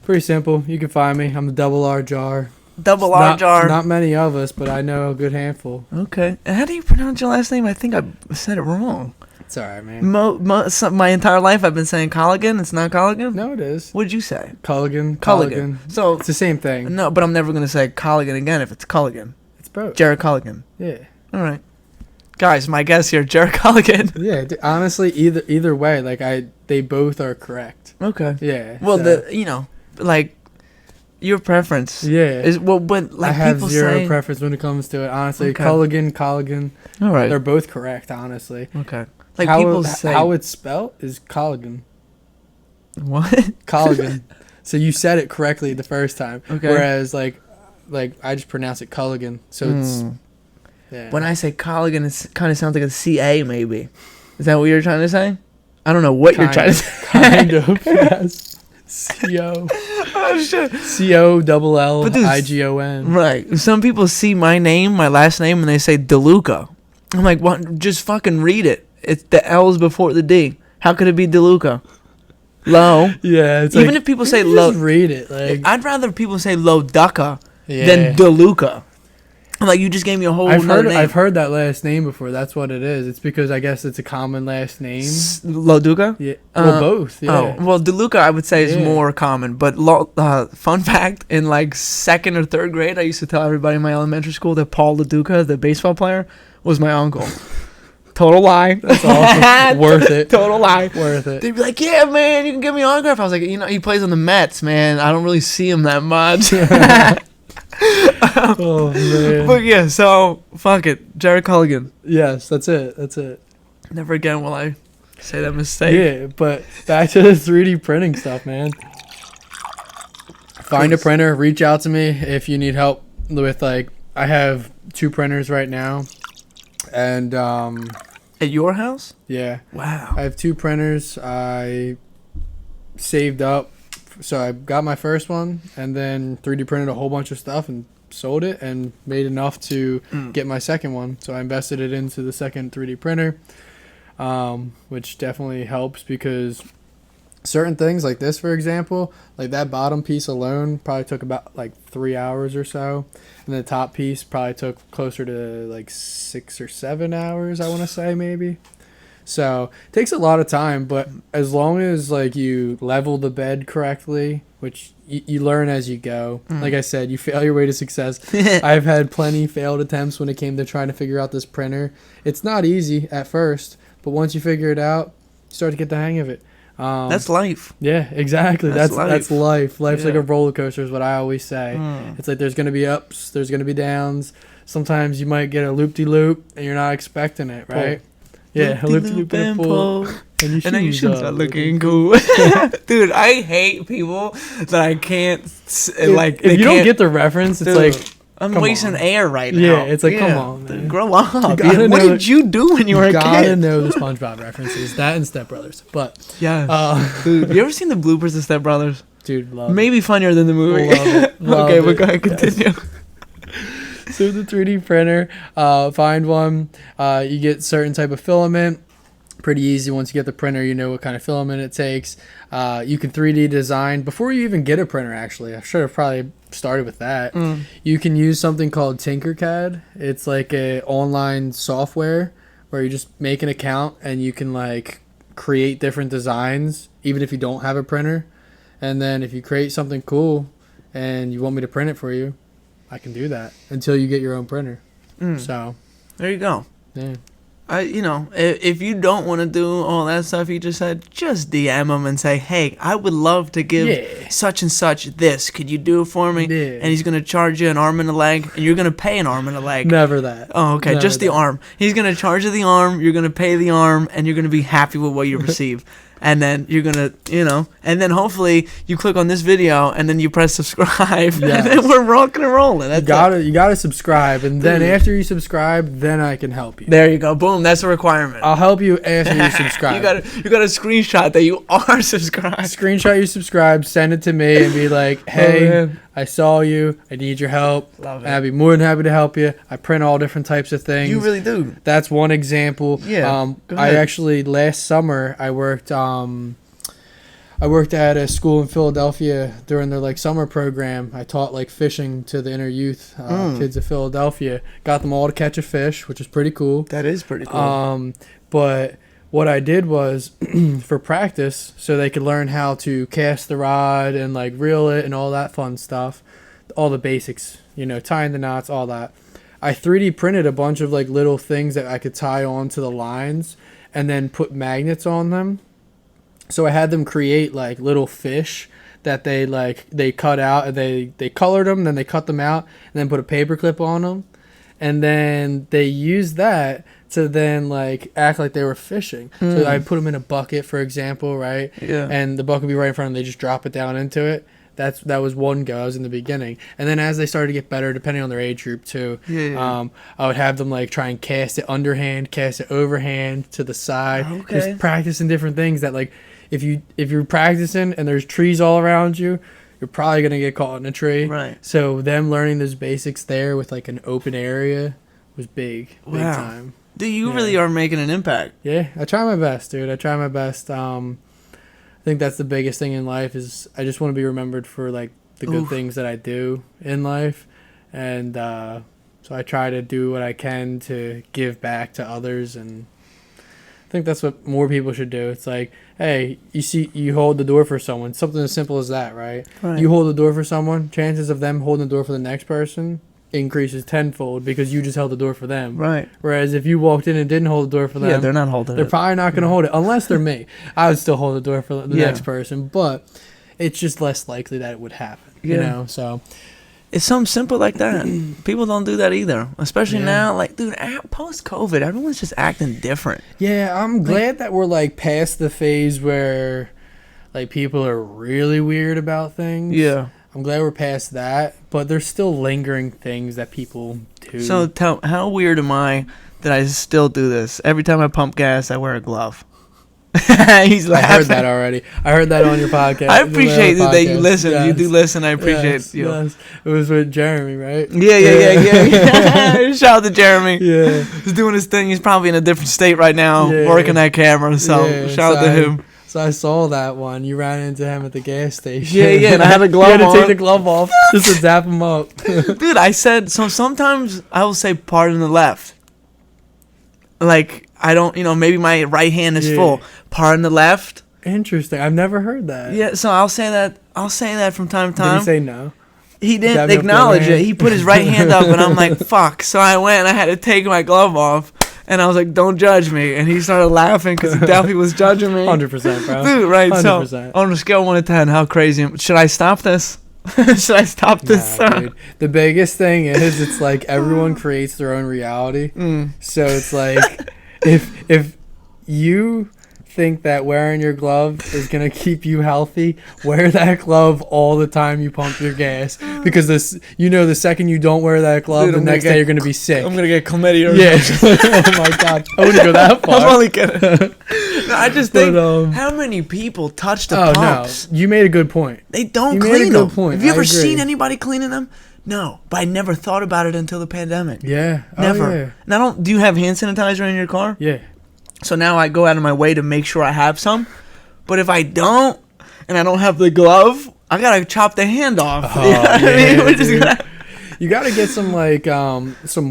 pretty simple. You can find me. I'm the double R jar. Double R jar. Not many of us, but I know a good handful. Okay. And how do you pronounce your last name? I think I said it wrong. It's all right, man. My entire life I've been saying Colligan. It's not Colligan? No, it is. What'd you say? Culligan. So, It's the same thing. no, but I'm never going to say Colligan again if it's Colligan. It's both. Jared Colligan. Yeah. All right. Guys, my guest here, Jared Colligan. Yeah. Honestly, either way, like they both are correct. Okay. Yeah. Well, so- your preference Yeah. is, well, but like I have people zero say. preference when it comes to it. Honestly, Okay. Culligan. All right. They're both correct, honestly. Okay. Like how, people say. how it's spelled is Culligan. What? Culligan. So you said it correctly the first time. Okay. Whereas like I just pronounce it Culligan. So it's yeah. When I say Colligan, it kind of sounds like a CA maybe. Is that what you're trying to say? I don't know what you're trying to say. Kind of. Yes. C-O. Oh, shit. C-O-L-L-I-G-O-N. Right. Some people see my name, my last name, and they say DeLuca. I'm like, what? Just fucking read it. It's the L's before the D. How could it be DeLuca? Low. Yeah. It's Even like, if people say just low. read it. Like I'd rather people say Lo Ducka yeah. than DeLuca. Like, you just gave me a whole I've nother name. heard that last name before. That's what it is. It's because I guess it's a common last name. Loduca? Yeah. Well, both. Yeah. Oh, well, DeLuca I would say is Yeah. more common. But fun fact, in like 2nd or 3rd grade, I used to tell everybody in my elementary school that Paul LaDuca, the baseball player, was my uncle. Total lie. That's awesome. Worth it. Total lie. Worth it. They'd be like, yeah, man, you can give me an autograph. I was like, he plays on the Mets, man. I don't really see him that much. Oh, man. But yeah, so fuck it, Jared Culligan. Yes, that's it. That's it. Never again will I say that mistake. Yeah, but back to the 3D printing stuff, man. Find a printer. Reach out to me if you need help with, like, I have 2 printers right now. And, At your house? yeah. Wow. I have 2 printers. I saved up. So I got my first one and then 3D printed a whole bunch of stuff and sold it and made enough to get my second one. So I invested it into the second 3D printer, which definitely helps because certain things like this, for example, like that bottom piece alone probably took about like 3 hours or so. And the top piece probably took closer to like 6 or 7 hours, I want to say, maybe. So it takes a lot of time, but as long as like you level the bed correctly, which you learn as you go. Like I said, you fail your way to success. I've had plenty failed attempts when it came to trying to figure out this printer. It's not easy at first, but once you figure it out, you start to get the hang of it. That's life. Yeah, exactly. That's life. Life's like Yeah. a roller coaster is what I always say. It's like there's going to be ups, there's going to be downs. Sometimes you might get a loop-de-loop and you're not expecting it, right? Yeah, a loop-de-loop and pull. And your shoes are looking cool. Dude, I hate people that I can't, like, If you don't get the reference, it's dude, like, I'm come wasting on. air right now. Yeah, it's like, come on, man. Grow up. gotta What know did you do when you were a gotta kid? know the SpongeBob references. That and Step Brothers. But, Yeah. Dude, you ever seen the bloopers of Step Brothers? dude, love Maybe funnier than the movie. Love it. Love Okay, it. but go ahead, continue. So the 3D printer, find one. You get certain type of filament. Pretty easy. Once you get the printer, you know what kind of filament it takes. You can 3D design before you even get a printer. Actually, I should have probably started with that. You can use something called Tinkercad. It's like a online software where you just make an account and you can like create different designs even if you don't have a printer. And then if you create something cool and you want me to print it for you, I can do that until you get your own printer. So There you go. yeah. If you don't want to do all that stuff you just said, just DM him and say, hey, I would love to give such and such this. Could you do it for me? Yeah. And he's going to charge you an arm and a leg, and you're going to pay an arm and a leg. Never that. Oh, okay, Never just the that. arm. He's going to charge you the arm, you're going to pay the arm, and you're going to be happy with what you receive. And then you're going to, and then hopefully you click on this video and then you press subscribe and then we're rocking and rolling. That's You gotta subscribe, and then after you subscribe, then I can help you. There you go. Boom. That's a requirement. I'll help you after you subscribe. You got to screenshot that you are subscribed. Screenshot you subscribe, send it to me, and be like, "Hey, man. I saw you. I need your help. Love it. And I'd be more than happy to help you. I print all different types of things. You really do. That's one example. Yeah. Go I ahead. actually last summer I worked at a school in Philadelphia during their like summer program. I taught like fishing to the inner youth kids of Philadelphia. Got them all to catch a fish, which is pretty cool. That is pretty cool. But what I did was for practice, so they could learn how to cast the rod and like reel it and all that fun stuff, all the basics, tying the knots, all that. I 3D printed a bunch of like little things that I could tie onto the lines and then put magnets on them. So I had them create like little fish that they cut out, and they colored them, then they cut them out and then put a paper clip on them. And then they used that to then like act like they were fishing. So I put them in a bucket, for example, right? Yeah. And the bucket would be right in front of them. They just drop it down into it. That was one go. I was in the beginning. And then as they started to get better, depending on their age group too, I would have them like try and cast it underhand, cast it overhand to the side. Okay. Just practicing different things that like if you're practicing and there's trees all around you, you're probably going to get caught in a tree. Right. So them learning those basics there with like an open area was big time. Dude, you really are making an impact. Yeah, I try my best, dude. I try my best. I think that's the biggest thing in life is I just want to be remembered for like the good things that I do in life. And So I try to do what I can to give back to others, and I think that's what more people should do. It's like, hey, you hold the door for someone, something as simple as that, right? You hold the door for someone, chances of them holding the door for the next person increases tenfold because you just held the door for them. Right. Whereas if you walked in and didn't hold the door for them, Yeah, they're not holding they're it. probably not going to hold it unless they're me. I would still hold the door for the next person, but it's just less likely that it would happen. You know, so it's something simple like that. People don't do that either, especially now. Like, dude, post COVID, everyone's just acting different. Yeah, I'm glad that we're like past the phase where like people are really weird about things. Yeah. I'm glad we're past that, but there's still lingering things that people do. So how weird am I that I still do this? Every time I pump gas, I wear a glove. He's laughing. I heard that already. I heard that on your podcast. I appreciate that you listen. Yes. You do listen. I appreciate you. Yes. It was with Jeremy, right? Yeah. Shout out to Jeremy. Yeah. He's doing his thing. He's probably in a different state right now, working that camera. So shout out to him. So I saw that one. You ran into him at the gas station. Yeah, and I had a glove on. You had to take the glove off just to zap him up. Dude, I said, so sometimes I will say pardon the left. Like, I don't, maybe my right hand is full. Pardon the left. Interesting. I've never heard that. Yeah, so I'll say that from time to time. Did he say no? He didn't acknowledge it. He put his right hand up, and I'm like, fuck. So I went, and I had to take my glove off. And I was like, don't judge me. And he started laughing because he definitely was judging me. 100%, bro. Dude, right. 100%. So on a scale of 1 to 10, how crazy should I stop this? Should I stop this? Nah, dude. The biggest thing is it's like everyone creates their own reality. So it's like if you think that wearing your glove is going to keep you healthy, wear that glove all the time you pump your gas, because the second you don't wear that glove, the next day you're going to be sick. I'm going to get chlamydia. Yeah. Oh my god. I wouldn't go that far. I'm only kidding. No, I just think how many people touch the pumps? No. You made a good point. They don't clean them. Have you ever seen anybody cleaning them? No, but I never thought about it until the pandemic. Yeah. Never. Oh, yeah. Now, do you have hand sanitizer in your car? Yeah. So now I go out of my way to make sure I have some. But if I don't, and I don't have the glove, I gotta chop the hand off. Oh, you know what I mean? You gotta get some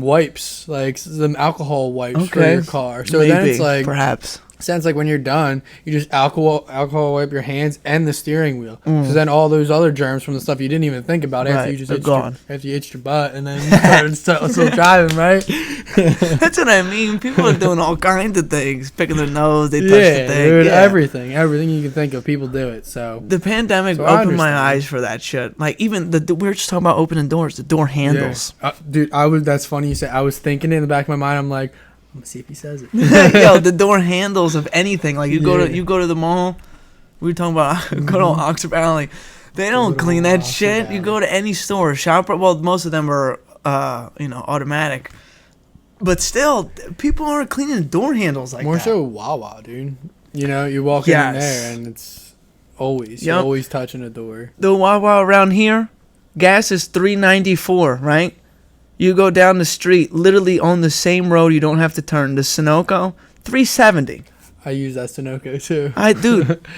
wipes, like some alcohol wipes for your car. So then it's like perhaps. Sounds like when you're done, you just alcohol wipe your hands and the steering wheel. So then all those other germs from the stuff you didn't even think about after you just itched your butt and then you started still driving, right? That's what I mean. People are doing all kinds of things, picking their nose, they touch the thing. Dude, everything you can think of, people do it. So the pandemic opened my eyes for that shit. Like even we were just talking about opening doors, the door handles. Yeah. Dude, that's funny you say. I was thinking in the back of my mind, I'm like, I'm gonna see if he says it. Yo, the door handles of anything. Like you go to the mall. We were talking about good old Oxford Valley. They don't clean that shit. You go to any store, Shopper. Well, most of them are automatic. But still, people aren't cleaning door handles like that. More so Wawa, dude. You walk in there and it's you're always touching a door. The Wawa around here, gas is $3.94, right? You go down the street, literally on the same road, you don't have to turn. The Sunoco, $3.70. I use that Sunoco too.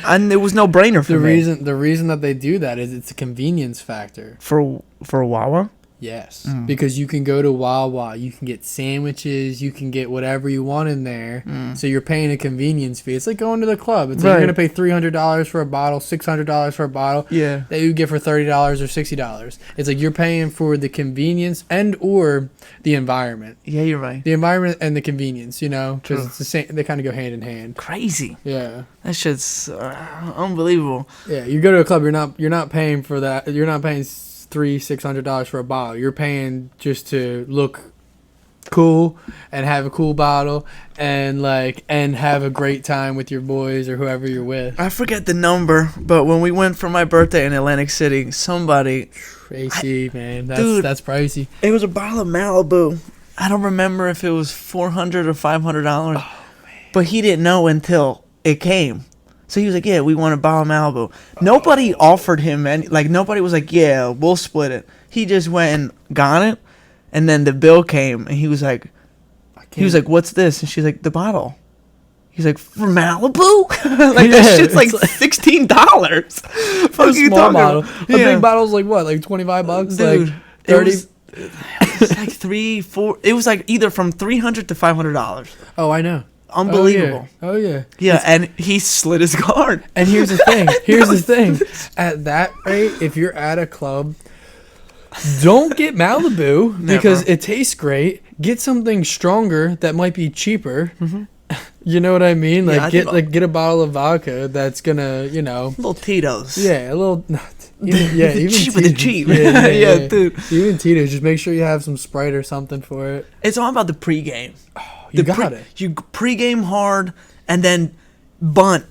And there was no brainer for me. The reason that they do that is it's a convenience factor. For Wawa? Yes, because you can go to Wawa, you can get sandwiches, you can get whatever you want in there. So you're paying a convenience fee. It's like going to the club. It's like you're gonna pay $300 for a bottle, $600 for a bottle. Yeah, that you get for $30 or $60. It's like you're paying for the convenience or the environment. Yeah, you're right. The environment and the convenience, because it's the same. They kind of go hand in hand. Crazy. Yeah, that shit's unbelievable. Yeah, you go to a club, you're not paying for that. You're not paying $600 for a bottle. You're paying just to look cool and have a cool bottle and have a great time with your boys or whoever you're with. I forget the number, but when we went for my birthday in Atlantic City, somebody man, that's pricey. It was a bottle of Malibu. I don't remember if it was $400 or $500. Oh, man. But he didn't know until it came. So he was like, yeah, we want a bottle of Malibu. Nobody offered him any, nobody was like, yeah, we'll split it. He just went and got it, and then the bill came, and he was like, what's this? And she's like, the bottle. He's like, for Malibu? That shit's like $16. For a small bottle. A big bottle's like what, like $25? Dude, like 30? It's like it was like either from $300 to $500. Oh, I know. Unbelievable. Oh yeah. Yeah, and he slid his card. And here's the thing. At that rate, if you're at a club, don't get Malibu because it tastes great. Get something stronger that might be cheaper. Mm-hmm. You know what I mean? Like get a bottle of vodka that's gonna, little Tito's. Yeah, a little. Even cheap with the cheap. Yeah, dude. Even Tito's. Just make sure you have some Sprite or something for it. It's all about the pregame. Oh, you got it. You pregame hard and then bunt.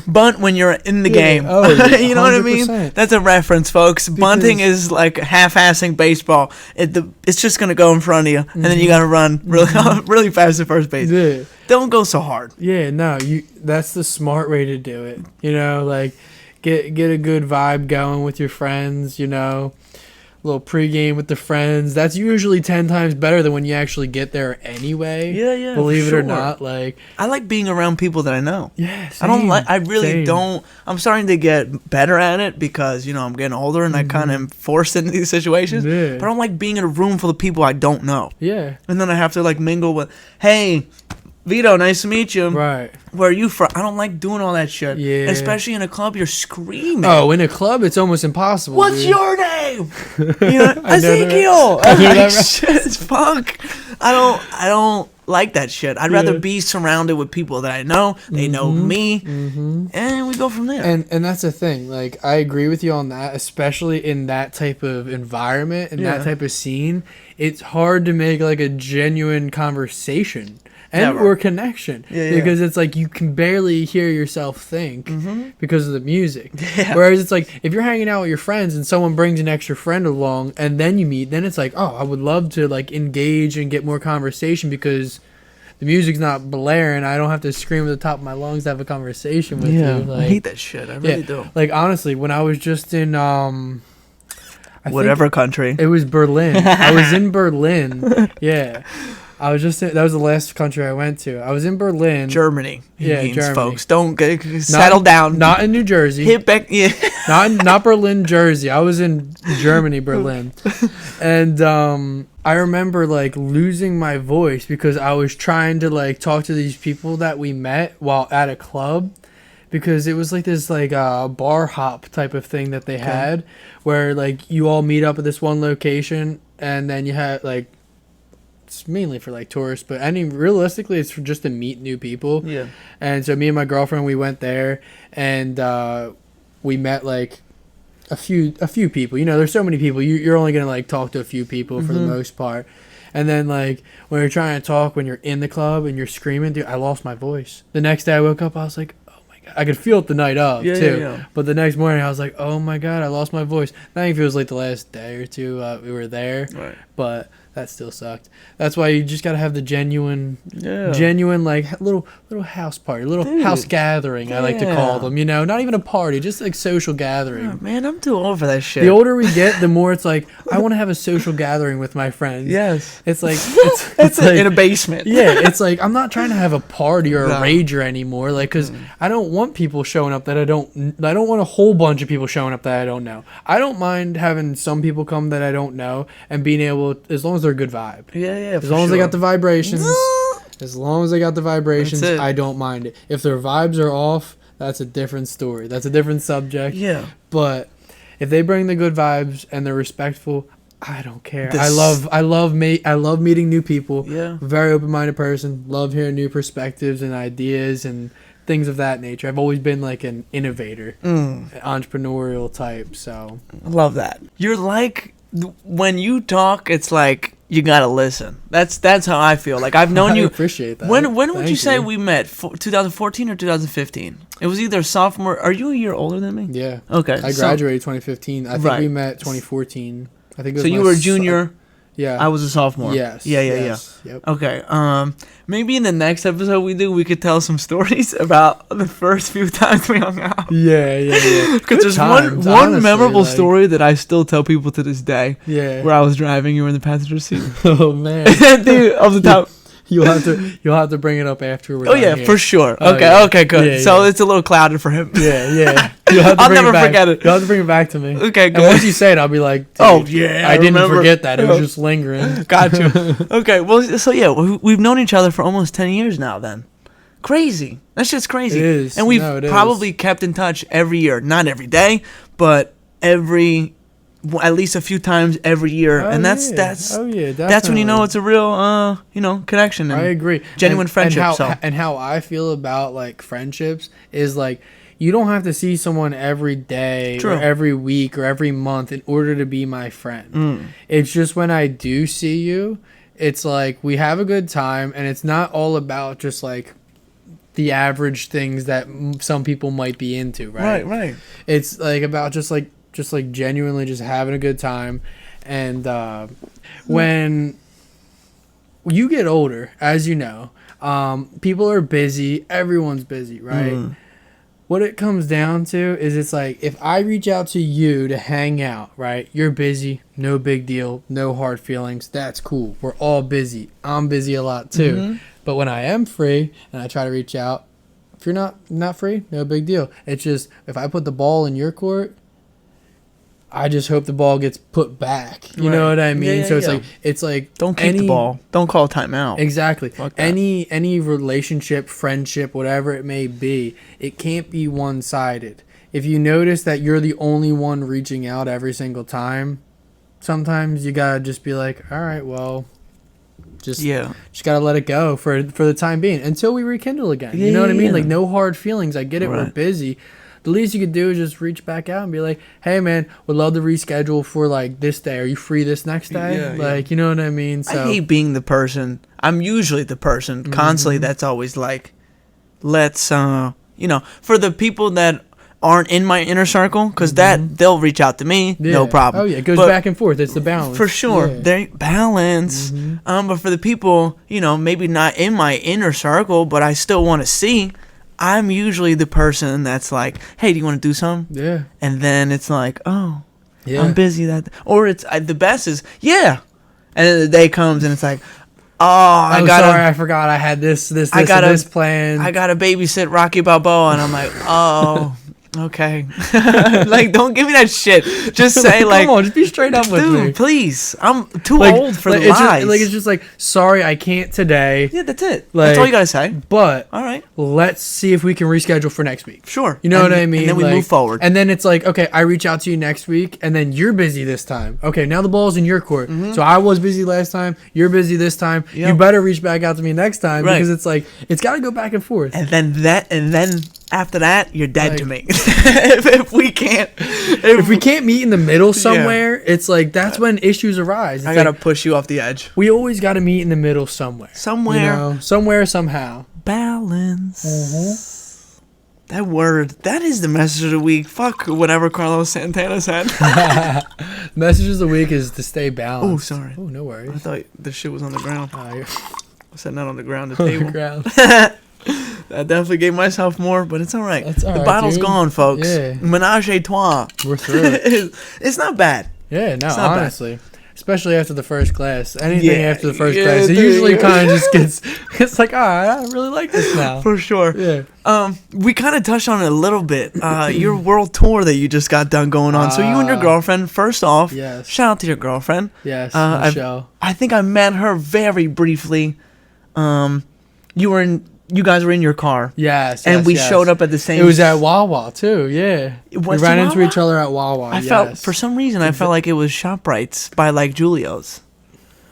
Bunt when you're in the game. Oh, yeah, you know what I mean? That's a reference, folks. Bunting is like half-assing baseball. It's just gonna go in front of you, and then you gotta run really fast at first base. Yeah. Don't go so hard. Yeah, no, that's the smart way to do it. Like get a good vibe going with your friends. A little pregame with the friends. That's usually 10 times better than when you actually get there anyway. Yeah. Believe it or not, like I like being around people that I know. Yeah, I really don't. I'm starting to get better at it because I'm getting older and I kind of am forced into these situations. Yeah. But I don't like being in a room full of people I don't know. Yeah. And then I have to like mingle with, hey, Vito, nice to meet you. Right. Where are you from? I don't like doing all that shit. Yeah. Especially in a club, you're screaming. Oh, in a club, it's almost impossible. What's your name? Ezekiel. Shit as fuck. I don't like that shit. I'd rather be surrounded with people that I know. They know me, and we go from there. And that's the thing. Like, I agree with you on that, especially in that type of environment and that type of scene. It's hard to make like a genuine conversation. Or connection because it's like you can barely hear yourself think because of the music. Whereas it's like if you're hanging out with your friends and someone brings an extra friend along and then you meet, then it's like, oh, I would love to like engage and get more conversation because the music's not blaring. I don't have to scream at the top of my lungs to have a conversation with you. Like, I hate that shit. I really do. Like honestly, when I was just in whatever country, it was Berlin. I was in Berlin. Yeah. I was just that was the last country I went to. I was in Berlin. Germany. Germany. Folks. Don't settle down. Not in New Jersey. Hit back. Yeah. Not Berlin, Jersey. I was in Germany, Berlin. And I remember like losing my voice because I was trying to like talk to these people that we met while at a club. Because it was like this like bar hop type of thing that they had where like you all meet up at this one location and then you had like it's mainly for like tourists, but realistically it's for just to meet new people. Yeah. And so me and my girlfriend, we went there and we met like a few people. There's so many people. You're only gonna like talk to a few people for the most part. And then like when you're trying to talk when you're in the club and you're screaming, dude, I lost my voice. The next day I woke up, I was like, oh my God. I could feel it the night of too. Yeah. But the next morning I was like, oh my God, I lost my voice. I think it was like the last day or two we were there. Right. But that still sucked. That's why you just gotta have the genuine like little house party, house gathering. I like to call them. Not even a party, just like social gathering. Oh, man, I'm too old for that shit. The older we get, the more it's like I want to have a social gathering with my friends. Yes, it's like it's like in a basement. Yeah, it's like I'm not trying to have a party or a rager anymore. Like, cause I don't want people showing up that I don't want a whole bunch of people showing up that I don't know. I don't mind having some people come that I don't know and being able, as long as they're a good vibe. Yeah. As long as they got the vibrations. As long as they got the vibrations, I don't mind it. If their vibes are off, that's a different story. That's a different subject. Yeah. But if they bring the good vibes and they're respectful, I don't care. I love meeting new people. Yeah. Very open-minded person. Love hearing new perspectives and ideas and things of that nature. I've always been like an innovator, an entrepreneurial type. So I love that. You're like, when you talk, it's like you gotta listen. That's how I feel. Like I've known you. I appreciate that. When would you say we met? 2014 or 2015? It was either sophomore. Are you a year older than me? Yeah. Okay. I graduated 2015. I think we met 2014. I think. It was so you were a junior. Yeah. I was a sophomore. Yes. Yeah. Yep. Okay. Maybe in the next episode we could tell some stories about the first few times we hung out. Yeah. Because there's one memorable story that I still tell people to this day. Yeah. Where I was driving, you were in the passenger seat. Oh man. Dude, off the top. You'll have to bring it up after we're Oh done yeah, here. for sure. Oh, Okay, yeah. okay, good. Yeah, So yeah. it's a little clouded for him. Yeah. You'll have to I'll bring never it back. forget it. You'll have to bring it back to me. Okay, And good. once you say it, I'll be like, dude, Oh yeah, I didn't remember. forget that. It was just lingering. Got you. Okay, well, so yeah, we've known each other for almost 10 years now. Then, crazy. That shit's crazy. It is. And we've No, it is. probably kept in touch every year. Not every day, but at least a few times every year. Oh, And that's yeah. that's Oh, yeah, that's when you know definitely. it's a real connection. And I agree. Genuine friendship. And how I feel about like friendships is like you don't have to see someone every day True. or every week or every month in order to be my friend. It's just when I do see you, it's like we have a good time, and it's not all about just like the average things that some people might be into, right? Right. It's like about just like genuinely just having a good time. And when you get older, as you know, people are busy, everyone's busy, right? What it comes down to is it's like if I reach out to you to hang out, right? You're busy, no big deal, no hard feelings, that's cool. We're all busy. I'm busy a lot too. But when I am free and I try to reach out, if you're not free, no big deal. It's just if I put the ball in your court, I just hope the ball gets put back. You know what I mean? Yeah, So yeah. it's like Don't keep the ball. Don't call timeout. Exactly. Fuck that. Any relationship, friendship, whatever it may be, it can't be one-sided. If you notice that you're the only one reaching out every single time, sometimes you gotta just be like, all right, well, just gotta let it go for the time being until we rekindle again. You know what I mean? Yeah. Like no hard feelings. I get it. We're Right. busy. The least you could do is just reach back out and be like, hey man, would love to reschedule for like this day. Are you free this next day? Yeah, Like, you know what I mean? So I hate being the person. I'm usually the person constantly that's always like, let's, for the people that aren't in my inner circle, because they'll reach out to me, no problem. Oh yeah, it goes But back and forth. It's the balance. for sure, Yeah. they balance. But for the people, maybe not in my inner circle, but I still want to see, I'm usually the person that's like, hey, do you want to do something? Yeah. And then it's like, oh, Yeah. I'm busy or it's the best is, yeah. And then the day comes and it's like, oh, Sorry, I forgot I had this plan. I gotta babysit Rocky Balboa, and I'm like, oh, okay. Like, don't give me that shit. Just say come on, just be straight up with me. dude, please. I'm too Like, old for like, the it's lies. it's just like, sorry, I can't today. Yeah, that's it. Like, that's all you gotta say. But All right, let's see if we can reschedule for next week. sure. You know what I mean? And then we Like, move forward. And then it's like, okay, I reach out to you next week, and then you're busy this time. Okay, now the ball's in your court. So I was busy last time. You're busy this time. Yep. You better reach back out to me next time Right. because it's like it's got to go back and forth. And then after that, you're dead to me. if we can't, If we can't meet in the middle somewhere, it's like that's when issues arise. It's I gotta like, push you off the edge. we always got to meet in the middle somewhere. Somewhere. You know? Somewhere, somehow. Balance. That word. That is the message of the week. Fuck whatever Carlos Santana said. Message of the week is to stay balanced. Oh, sorry. Oh, no I worries. thought the shit was on the ground. You're I said not on the ground, the on the table. ground. I definitely gave myself more, but it's all right. That's all the right, bottle's dude. gone, folks. Yeah. Menage a trois. We're through it. It's not bad. Yeah, no, It's not bad. honestly. Especially after the first class. Anything Yeah, after the first yeah, class, it dude, usually yeah. kind of just gets, it's like, all right, I really like this now. For sure. Yeah. We kind of touched on it a little bit. Your world tour that you just got done going on. So you and your girlfriend, first off, Yes. shout out to your girlfriend. Yes, I've- Michelle. I think I met her very briefly. You guys were in your car. Yes. And yes, we yes. showed up at the same. It was at Wawa, too, yeah. We Was ran it into Wawa? each other at Wawa, I yes. felt for some reason I felt like it was ShopRite's by like Julio's,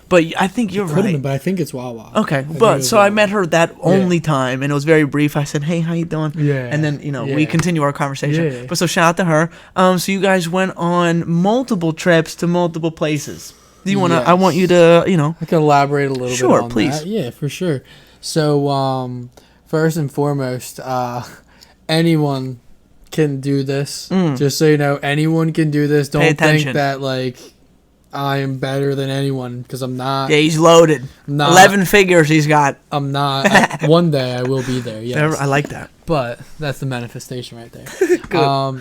but I think you're Could have been, right. but I think it's Wawa. Okay, I think it but was so I Wawa. met her that only time, and it was very brief. I said, "Hey, how you doing?" Yeah, and then we yeah. continue our conversation. Yeah. But so shout out to her. So you guys went on multiple trips to multiple places. Do you want to? Yes. I want you to, I can elaborate a little Sure, bit on please. that. Yeah, for sure. So, first and foremost, anyone can do this. Just so you know, anyone can do this. Don't attention. think that, like, I am better than anyone, because I'm not. Yeah, he's loaded. Not- 11 figures he's got. I'm not. One day I will be there, yes. I like that. But that's the manifestation right there.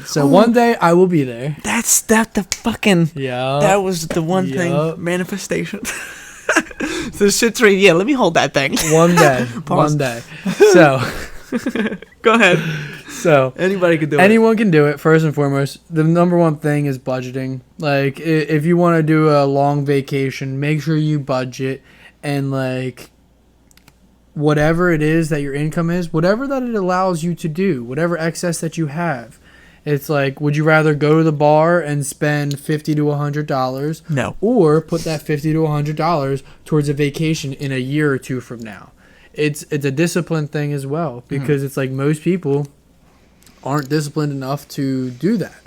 So one day I will be there. That's the fucking. Yeah. That was the one Yup. thing. Manifestation. So shit's right. Yeah, let me hold that thing. One day. Pause. One day. So, Go ahead. so Anybody could do it. anyone can do it. First and foremost, the number one thing is budgeting. Like, if you want to do a long vacation, make sure you budget and like whatever it is that your income is, whatever that it allows you to do, whatever excess that you have. It's like, would you rather go to the bar and spend $50 to $100? No. Or put that $50 to $100 towards a vacation in a year or two from now? It's a discipline thing as well, because it's like most people aren't disciplined enough to do that.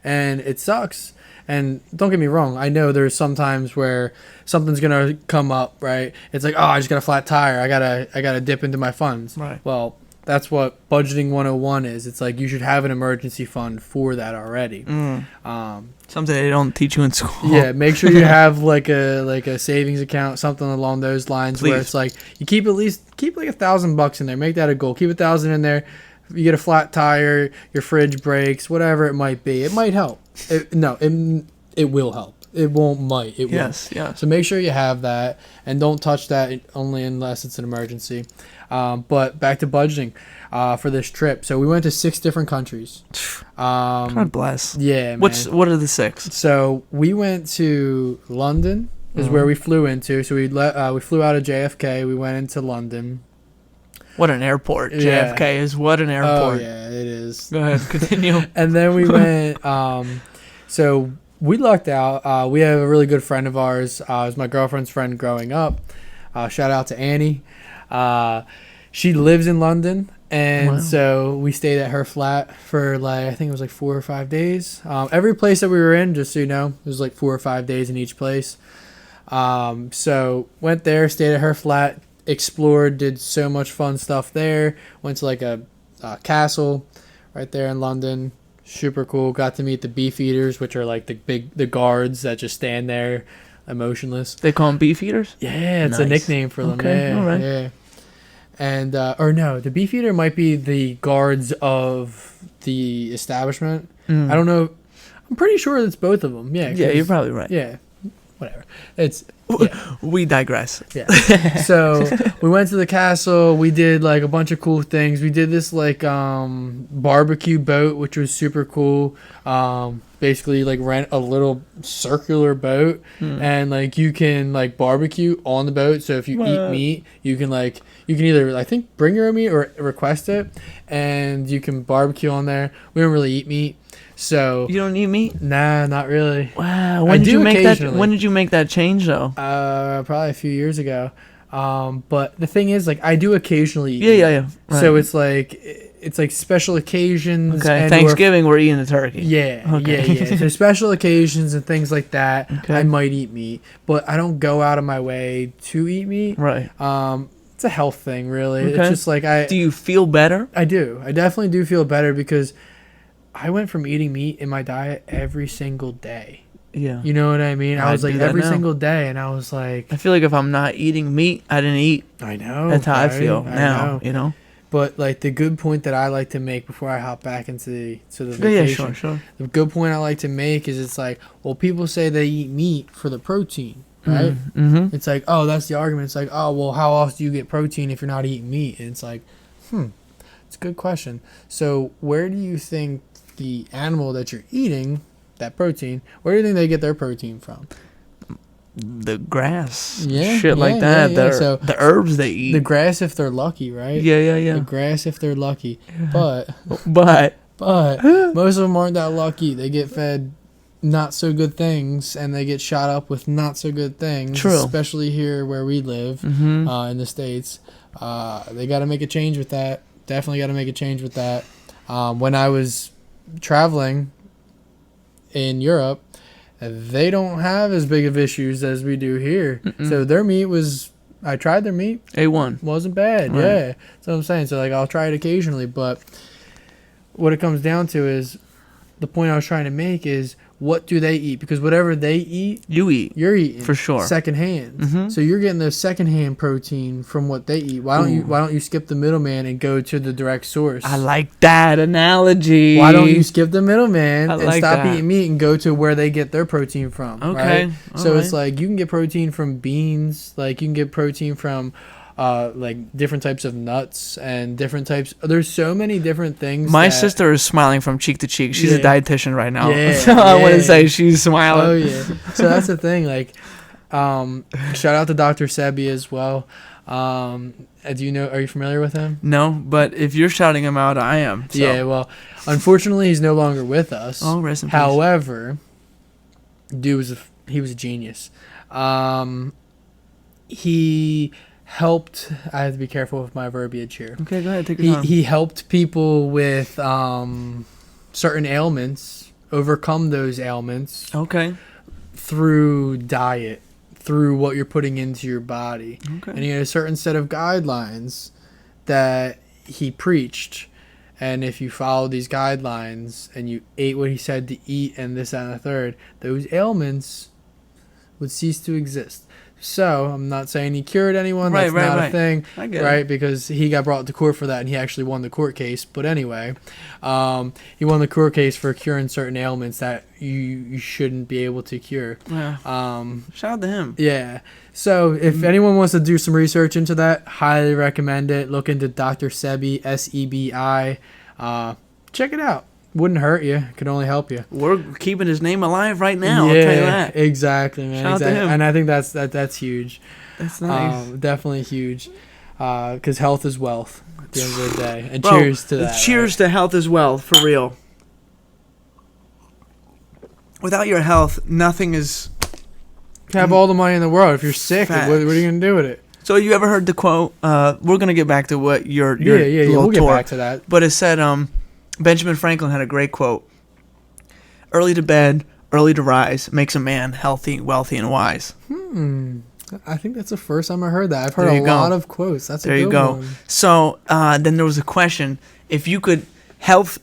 And it sucks. And don't get me wrong, I know there's some times where something's gonna come up, right? It's like, oh, I just got a flat tire. I gotta dip into my funds. Right. Well, that's what budgeting 101 is. It's like you should have an emergency fund for that already. Something they don't teach you in school. Yeah, make sure you have like a savings account, something along those lines. Please. Where it's like you keep like $1,000 in there. Make that a goal. Keep 1,000 in there. You get a flat tire, your fridge breaks, whatever it might be. It might help. It will help. It won't might. It will. Yes. So make sure you have that, and don't touch that only unless it's an emergency. But back to budgeting for this trip. So we went to 6 different countries. God bless. Yeah, man. What are the 6? So we went to London, is where we flew into. So we flew out of JFK. We went into London. What an airport. Yeah. JFK is what an Oh airport. yeah, it is. Go ahead, continue. And then we went. So we lucked out. We have a really good friend of ours. It was my girlfriend's friend growing up. Shout out to Annie. She lives in London, and so we stayed at her flat for I think it was 4 or 5 days. Every place that we were in, just so you know, it was 4 or 5 days in each place. So went there, stayed at her flat, explored, did so much fun stuff there. Went to a castle right there in London. Super cool. Got to meet the beef eaters, which are the guards that just stand there emotionless. They call them beef eaters? Yeah, it's a nickname for them. Okay, Yeah, all right. yeah. And or no, the beef eater might be the guards of the establishment. I don't know. I'm pretty sure it's both of them. Yeah. Yeah, you're probably right. Yeah. Whatever. It's yeah. We digress. Yeah. So we went to the castle. We did a bunch of cool things. We did this barbecue boat, which was super cool. Basically rent a little circular boat, and you can barbecue on the boat. So if you eat meat, you can either I think bring your own meat or request it, and you can barbecue on there. We don't really eat meat. So You don't eat meat? Nah, not really. Wow. When did you make that? occasionally. When did you make that change though? Probably a few years ago. But the thing is, I do occasionally eat. Yeah. Right. So it's special occasions. Okay. and Thanksgiving, we're eating the turkey. Yeah. Okay. Yeah. So special occasions and things like that, Okay. I might eat meat, but I don't go out of my way to eat meat. Right. It's a health thing, really. Okay. It's just Do you feel better? I do. I definitely do feel better because I went from eating meat in my diet every single day. Yeah. You know what I mean? I I was do that every now. single day, and I was like, I feel like if I'm not eating meat, I didn't eat. I know. That's how I right? feel I now. know. You know. But the good point that I like to make before I hop back into the Yeah. vacation, Sure. the good point I like to make is it's well, people say they eat meat for the protein, right? Mm-hmm. It's oh, that's the argument. It's oh, well, how else do you get protein if you're not eating meat? And it's it's a good question. So where do you think the animal that you're eating, that protein, where do you think they get their protein from? The grass. Yeah, Shit like yeah, that. yeah, yeah. The, So the herbs they eat. The grass if they're lucky, right? Yeah. The grass if they're lucky. But But most of them aren't that lucky. They get fed not so good things, and they get shot up with not so good things. True. Especially here where we live, in the States. They got to make a change with that. Definitely got to make a change with that. When I was traveling in Europe, they don't have as big of issues as we do here. So their meat I tried their meat. A1. Wasn't bad. Right. Yeah. That's what I'm saying. So I'll try it occasionally, but what it comes down to is the point I was trying to make is what do they eat? Because whatever they eat, You eat. you're eating For sure. secondhand. Mhm. So you're getting the secondhand protein from what they eat. Why don't you skip the middleman and go to the direct source? I like that analogy. Why don't you skip the middleman I and like stop that. eating meat and go to where they get their protein from? Okay, Right? So it's alright. like you can get protein from beans, like you can get protein from like different types of nuts and different types. There's so many different things. My that- sister is smiling from cheek to cheek. She's a Yeah. dietitian right now. Yeah, So I want to yeah. say she's smiling. Oh yeah. So that's the thing. Like, shout out to Dr. Sebi as well. Do you know? Are you familiar with him? No, but if you're shouting him out, I am. So. Yeah. Well, unfortunately, he's no longer with us. Oh, rest in peace. However, dude he was a genius. He helped. I have to be careful with my verbiage here. Okay, go ahead. Take your time. He helped people with certain ailments overcome those ailments Okay. through diet, through what you're putting into your body. Okay. And he had a certain set of guidelines that he preached. And if you follow these guidelines and you ate what he said to eat and this, that, and the third, those ailments would cease to exist. So I'm not saying he cured anyone. Right, That's right, not right. a thing, I get it. right? Because he got brought to court for that, and he actually won the court case. But anyway, he won the court case for curing certain ailments that you shouldn't be able to cure. Yeah. Shout out to him. Yeah. So if anyone wants to do some research into that, highly recommend it. Look into Dr. Sebi, Sebi. Check it out. Wouldn't hurt you. Could only help you. We're keeping his name alive right now. I'll tell you that. Exactly, man. Shout out to Exactly. him. And I think that's huge. That's nice. Definitely huge. Because health is wealth at the end of the day. And Bro, cheers to that. Cheers to health as well, for real. Without your health, nothing is. You have all the money in the world. If you're sick, what are you Facts. going to do with it? So you ever heard the quote? We're gonna get back to what your Yeah. little We'll get tour. back to that. But it said, Benjamin Franklin had a great quote. Early to bed, early to rise makes a man healthy, wealthy, and wise. I think that's the first time I heard that. I've heard There a you go. lot of quotes. That's There a good you go. one. So then there was a question: if you could health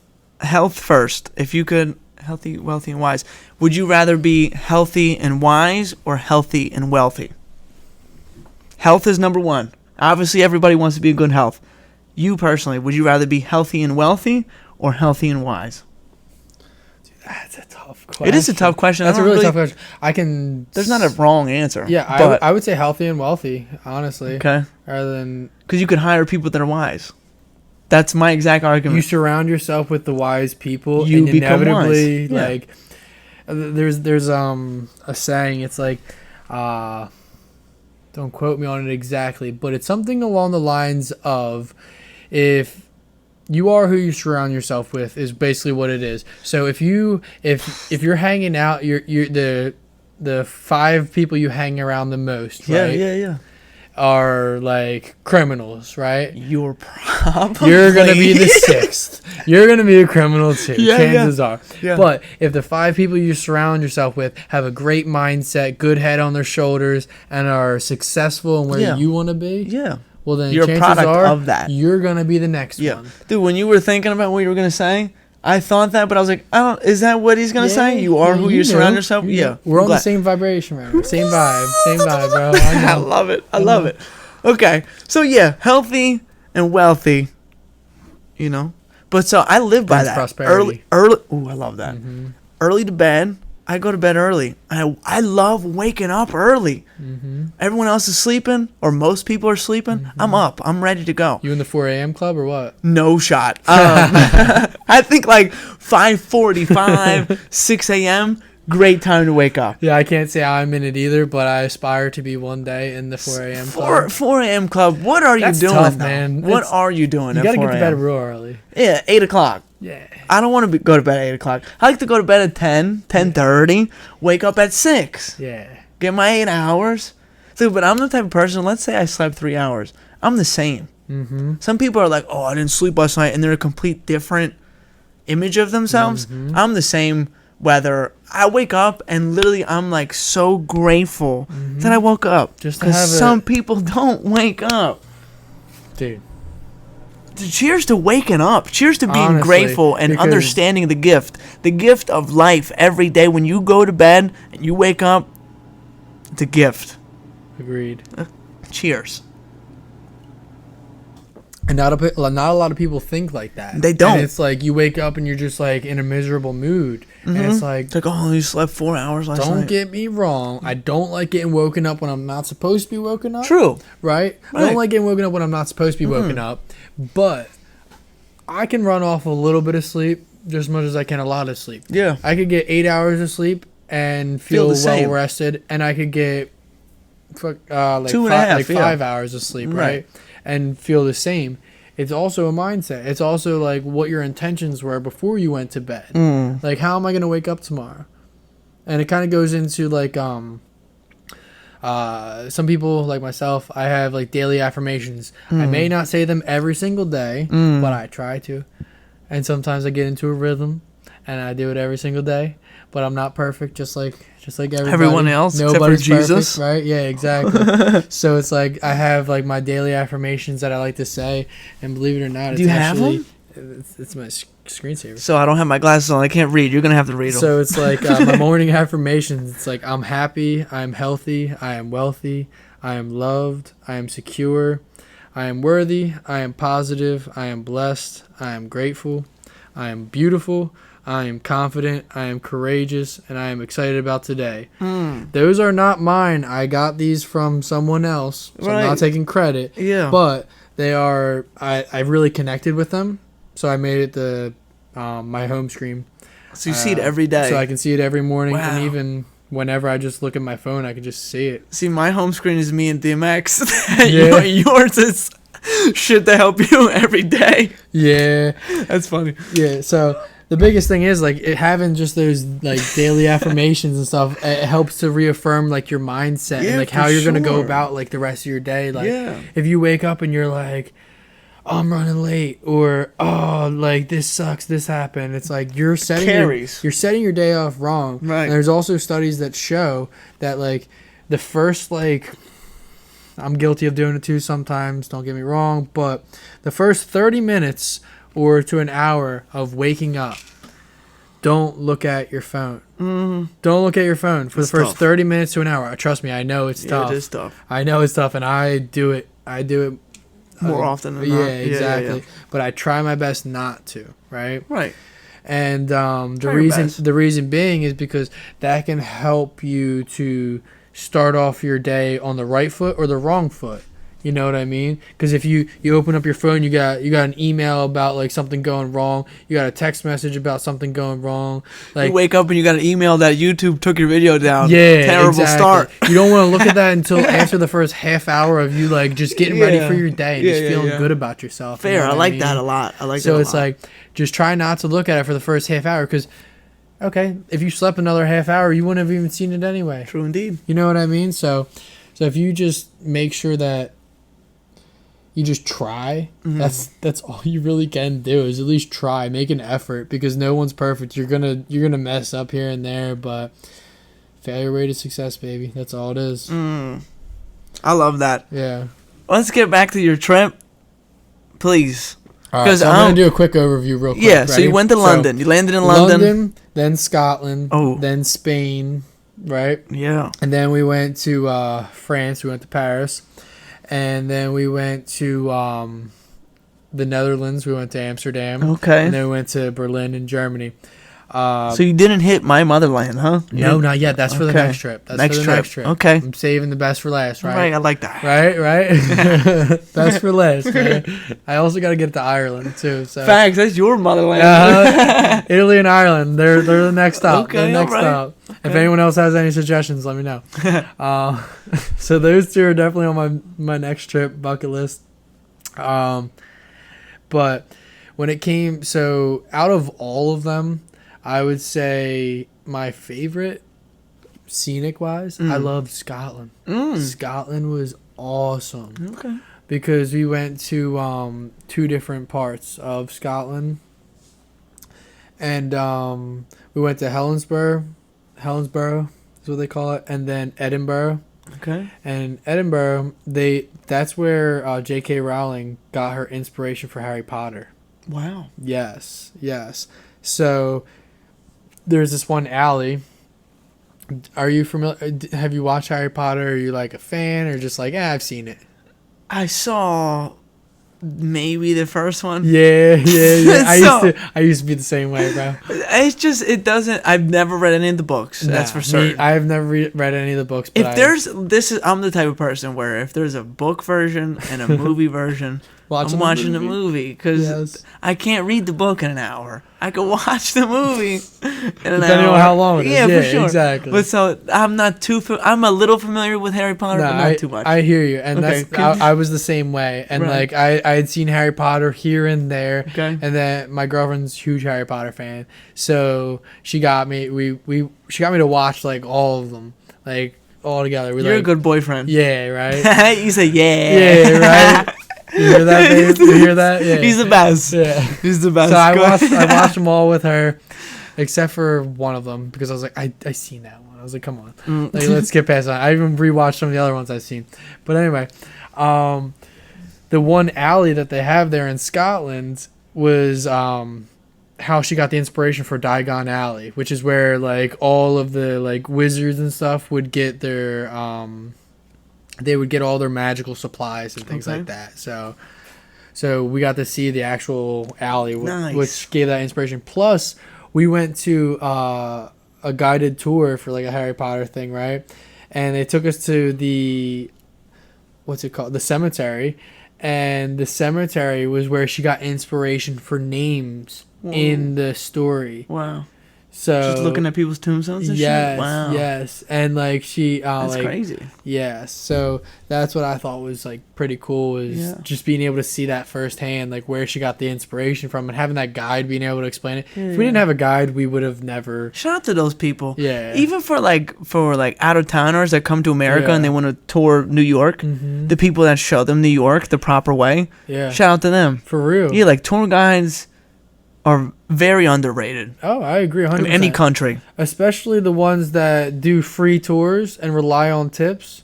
first, if you could healthy, wealthy, and wise, would you rather be healthy and wise or healthy and wealthy? Health is number one. Obviously, everybody wants to be in good health. You personally, would you rather be healthy and wealthy or healthy and wise? That's a tough question. It is a tough question. That's I a don't really really- tough question. There's not a wrong answer. Yeah, but, I would say healthy and wealthy, honestly. okay. Rather than Because you could hire people that are wise. That's my exact argument. you surround yourself with the wise people, You and become inevitably, wise. Yeah. like, there's a saying. It's like, don't quote me on it exactly, but it's something along the lines of, if you are who you surround yourself with is basically what it is. So if you're hanging out, you're the 5 people you hang around the most, right? Yeah. Are like criminals, right? You're probably. You're gonna be the 6th. You're gonna be a criminal too. Yeah, Chances are. Yeah. But if the 5 people you surround yourself with have a great mindset, good head on their shoulders, and are successful in where Yeah. you want to be, Yeah. well then You're a chances product are of that. you're gonna be the next Yeah. one. Dude, when you were thinking about what you were going to say, I thought that, but I was like, is that what he's going to say? You are who you surround yourself? You Yeah. know. We're I'm on the glad. same vibration, right? Same vibe, bro. I I know. love it. I love it. Okay. So, yeah, healthy and wealthy, you know. But so I live by Brings that. prosperity. Early. Ooh, I love that. Early to bed. I go to bed early. I love waking up early. Everyone else is sleeping, or most people are sleeping. I'm up. I'm ready to go. You in the 4 a.m. club or what? No shot. I think like 5:45, 6 a.m. Great time to wake up. Yeah, I can't say I'm in it either, but I aspire to be one day in the 4 a.m. club. 4 a.m. club. What are That's you doing, tough, though? man. What It's- are you doing You at gotta 4 get to bed a.m.? real early. Yeah, 8 o'clock. Yeah. I don't want to go to bed at 8 o'clock. I like to go to bed at 10, 10:30, wake up at 6. Yeah. Get my 8 hours. Dude, but I'm the type of person, let's say I slept 3 hours. I'm the same. Mm-hmm. Some people are like, oh, I didn't sleep last night, and they're a complete different image of themselves. I'm the same, whether I wake up and literally I'm like so grateful that I woke up. Just to because have some people don't wake up. Dude. cheers to waking up. Cheers to being Honestly, grateful and because- understanding the gift of life every day. When you go to bed and you wake up, it's a gift. Agreed. Cheers. And not a lot of people think like that. They don't. And it's like you wake up and you're just like in a miserable mood. And it's like, It's like, oh, you slept 4 hours last night. don't get me wrong. I don't like getting woken up when I'm not supposed to be woken up. True. Right? I don't like getting woken up when I'm not supposed to be woken up. But I can run off a little bit of sleep just as much as I can a lot of sleep. Yeah. I could get 8 hours of sleep and feel the well same. rested. And I could get like 2.5, 5 hours of sleep, right? And feel the same. It's also a mindset. It's also like what your intentions were before you went to bed. Like, how am I going to wake up tomorrow? And it kind of goes into like some people like myself, I have like daily affirmations. I may not say them every single day, but I try to. And sometimes I get into a rhythm and I do it every single day. But I'm not perfect, just like everybody. Everyone else, Nobody's except for Jesus. perfect, right? Yeah, exactly. So it's like I have like my daily affirmations that I like to say, and believe it or not, Do you have them? It's my screensaver. So I don't have my glasses on. I can't read. You're going to have to read them. So it's like my morning affirmations. It's like I'm happy, I am healthy, I am wealthy, I am loved, I am secure, I am worthy, I am positive, I am blessed, I am grateful, I am beautiful, I am confident, I am courageous, and I am excited about today. Those are not mine. I got these from someone else, so I'm not taking credit. Yeah. But they are, I really connected with them, so I made it the my home screen. So you see it every day. So I can see it every morning, Wow. and even whenever I just look at my phone, I can just see it. See, my home screen is me and DMX. Yeah. Yours is shit to help you every day. Yeah. That's funny. Yeah, so the biggest thing is like having just those like daily affirmations and stuff. It helps to reaffirm like your mindset Yeah, and like for how you're gonna go sure. about like the rest of your day. Like Yeah. if you wake up and you're like, oh, I'm running late, or oh, like this sucks, this happened. It's like you're setting you're setting your day off wrong. Right. And there's also studies that show that like the first like, I'm guilty of doing it too sometimes, don't get me wrong, but the first 30 minutes or to an hour of waking up, don't look at your phone. Don't look at your phone for It's the first tough. 30 minutes to an hour. Trust me, I know it's Yeah, tough. it is tough. I know it's tough, and I do it More often than yeah, not. exactly. Yeah. But I try my best not to, right? Right. And Try your best. the reason being is because that can help you to start off your day on the right foot or the wrong foot. You know what I mean? Because if you open up your phone, you got an email about like something going wrong. You got a text message about something going wrong. Like You wake up and you got an email that YouTube took your video down. yeah, Terrible exactly. start. You don't want to look at that until after the first half hour of you like just getting ready for your day and just feeling good about yourself. You Fair. know I what like mean? that a lot. I like that So a it's lot. like just try not to look at it for the first half hour because, okay, if you slept another half hour, you wouldn't have even seen it anyway. True indeed. You know what I mean? So if you just make sure that you just try, that's all you really can do is at least try, make an effort because no one's perfect. You're gonna mess up here and there, but failure rate is success, baby. That's all it is. I love that. Yeah. Let's get back to your trip, please. All right, so I'm gonna do a quick overview real quick. Yeah, so Ready? you went to London. You landed in London. Then Scotland, Oh. then Spain, right? Yeah. And then we went to France. We went to Paris, and then we went to the Netherlands. We went to Amsterdam. Okay. And then we went to Berlin in Germany. So you didn't hit my motherland, huh? No, not yet. That's for the Okay. next trip. That's Next for the trip. next trip. Okay. I'm saving the best for last, right? Right, I like that. Right. Best for last, man. I also got to get to Ireland too. So Facts, that's your motherland. Italy and Ireland, they're the next stop. Okay, They're the next alright. stop. If anyone else has any suggestions, let me know. So those two are definitely on my next trip bucket list. But when it came, so out of all of them, I would say my favorite, scenic wise, I loved Scotland. Scotland was awesome. Okay. Because we went to two different parts of Scotland. And we went to Helensburgh is what they call it, and then Edinburgh. Okay. And Edinburgh, that's where J.K. Rowling got her inspiration for Harry Potter. Wow. Yes, yes. So there's this one alley. Are you familiar? Have you watched Harry Potter? Are you like a fan or just like, I've seen it? I saw maybe the first one. Yeah. I used to be the same way, bro. It's just it doesn't. I've never read any of the books. That's for certain. I've never read any of the books. But I'm the type of person where if there's a book version and a movie version, I'm watching the movie because I can't read the book in an hour. I could watch the movie in an hour. Depending on how long it is. Yeah, for sure. Exactly. But so I'm not too. I'm a little familiar with Harry Potter, but not too much. I hear you, and I was the same way. And like I had seen Harry Potter here and there, and then my girlfriend's a huge Harry Potter fan, so she got me. She got me to watch like all of them, like all together. You're a good boyfriend. Yeah, right. You say yeah. Yeah, right. You hear that, babe? You hear that? Yeah. He's the best. Yeah. He's the best. So I watched them all with her, except for one of them because I was like, I seen that one. I was like, come on, like, let's get past that. I even rewatched some of the other ones I've seen. But anyway, the one alley that they have there in Scotland was how she got the inspiration for Diagon Alley, which is where like all of the like wizards and stuff would get their they would get all their magical supplies and things like that. So we got to see the actual alley, which gave that inspiration. Plus, we went to a guided tour for like a Harry Potter thing, right? And they took us to the, what's it called? The cemetery. And the cemetery was where she got inspiration for names in the story. Wow. So just looking at people's tombstones and shit? Wow. Yes. And like she that's crazy. Yeah. So that's what I thought was like pretty cool is just being able to see that firsthand, like where she got the inspiration from and having that guide being able to explain it. If we didn't have a guide, we would have never. Shout out to those people. Yeah. Even for out of towners that come to America and they want to tour New York, the people that show them New York the proper way. Yeah. Shout out to them. For real. Yeah, like tour guides are very underrated. Oh, I agree 100%. In any country. Especially the ones that do free tours and rely on tips.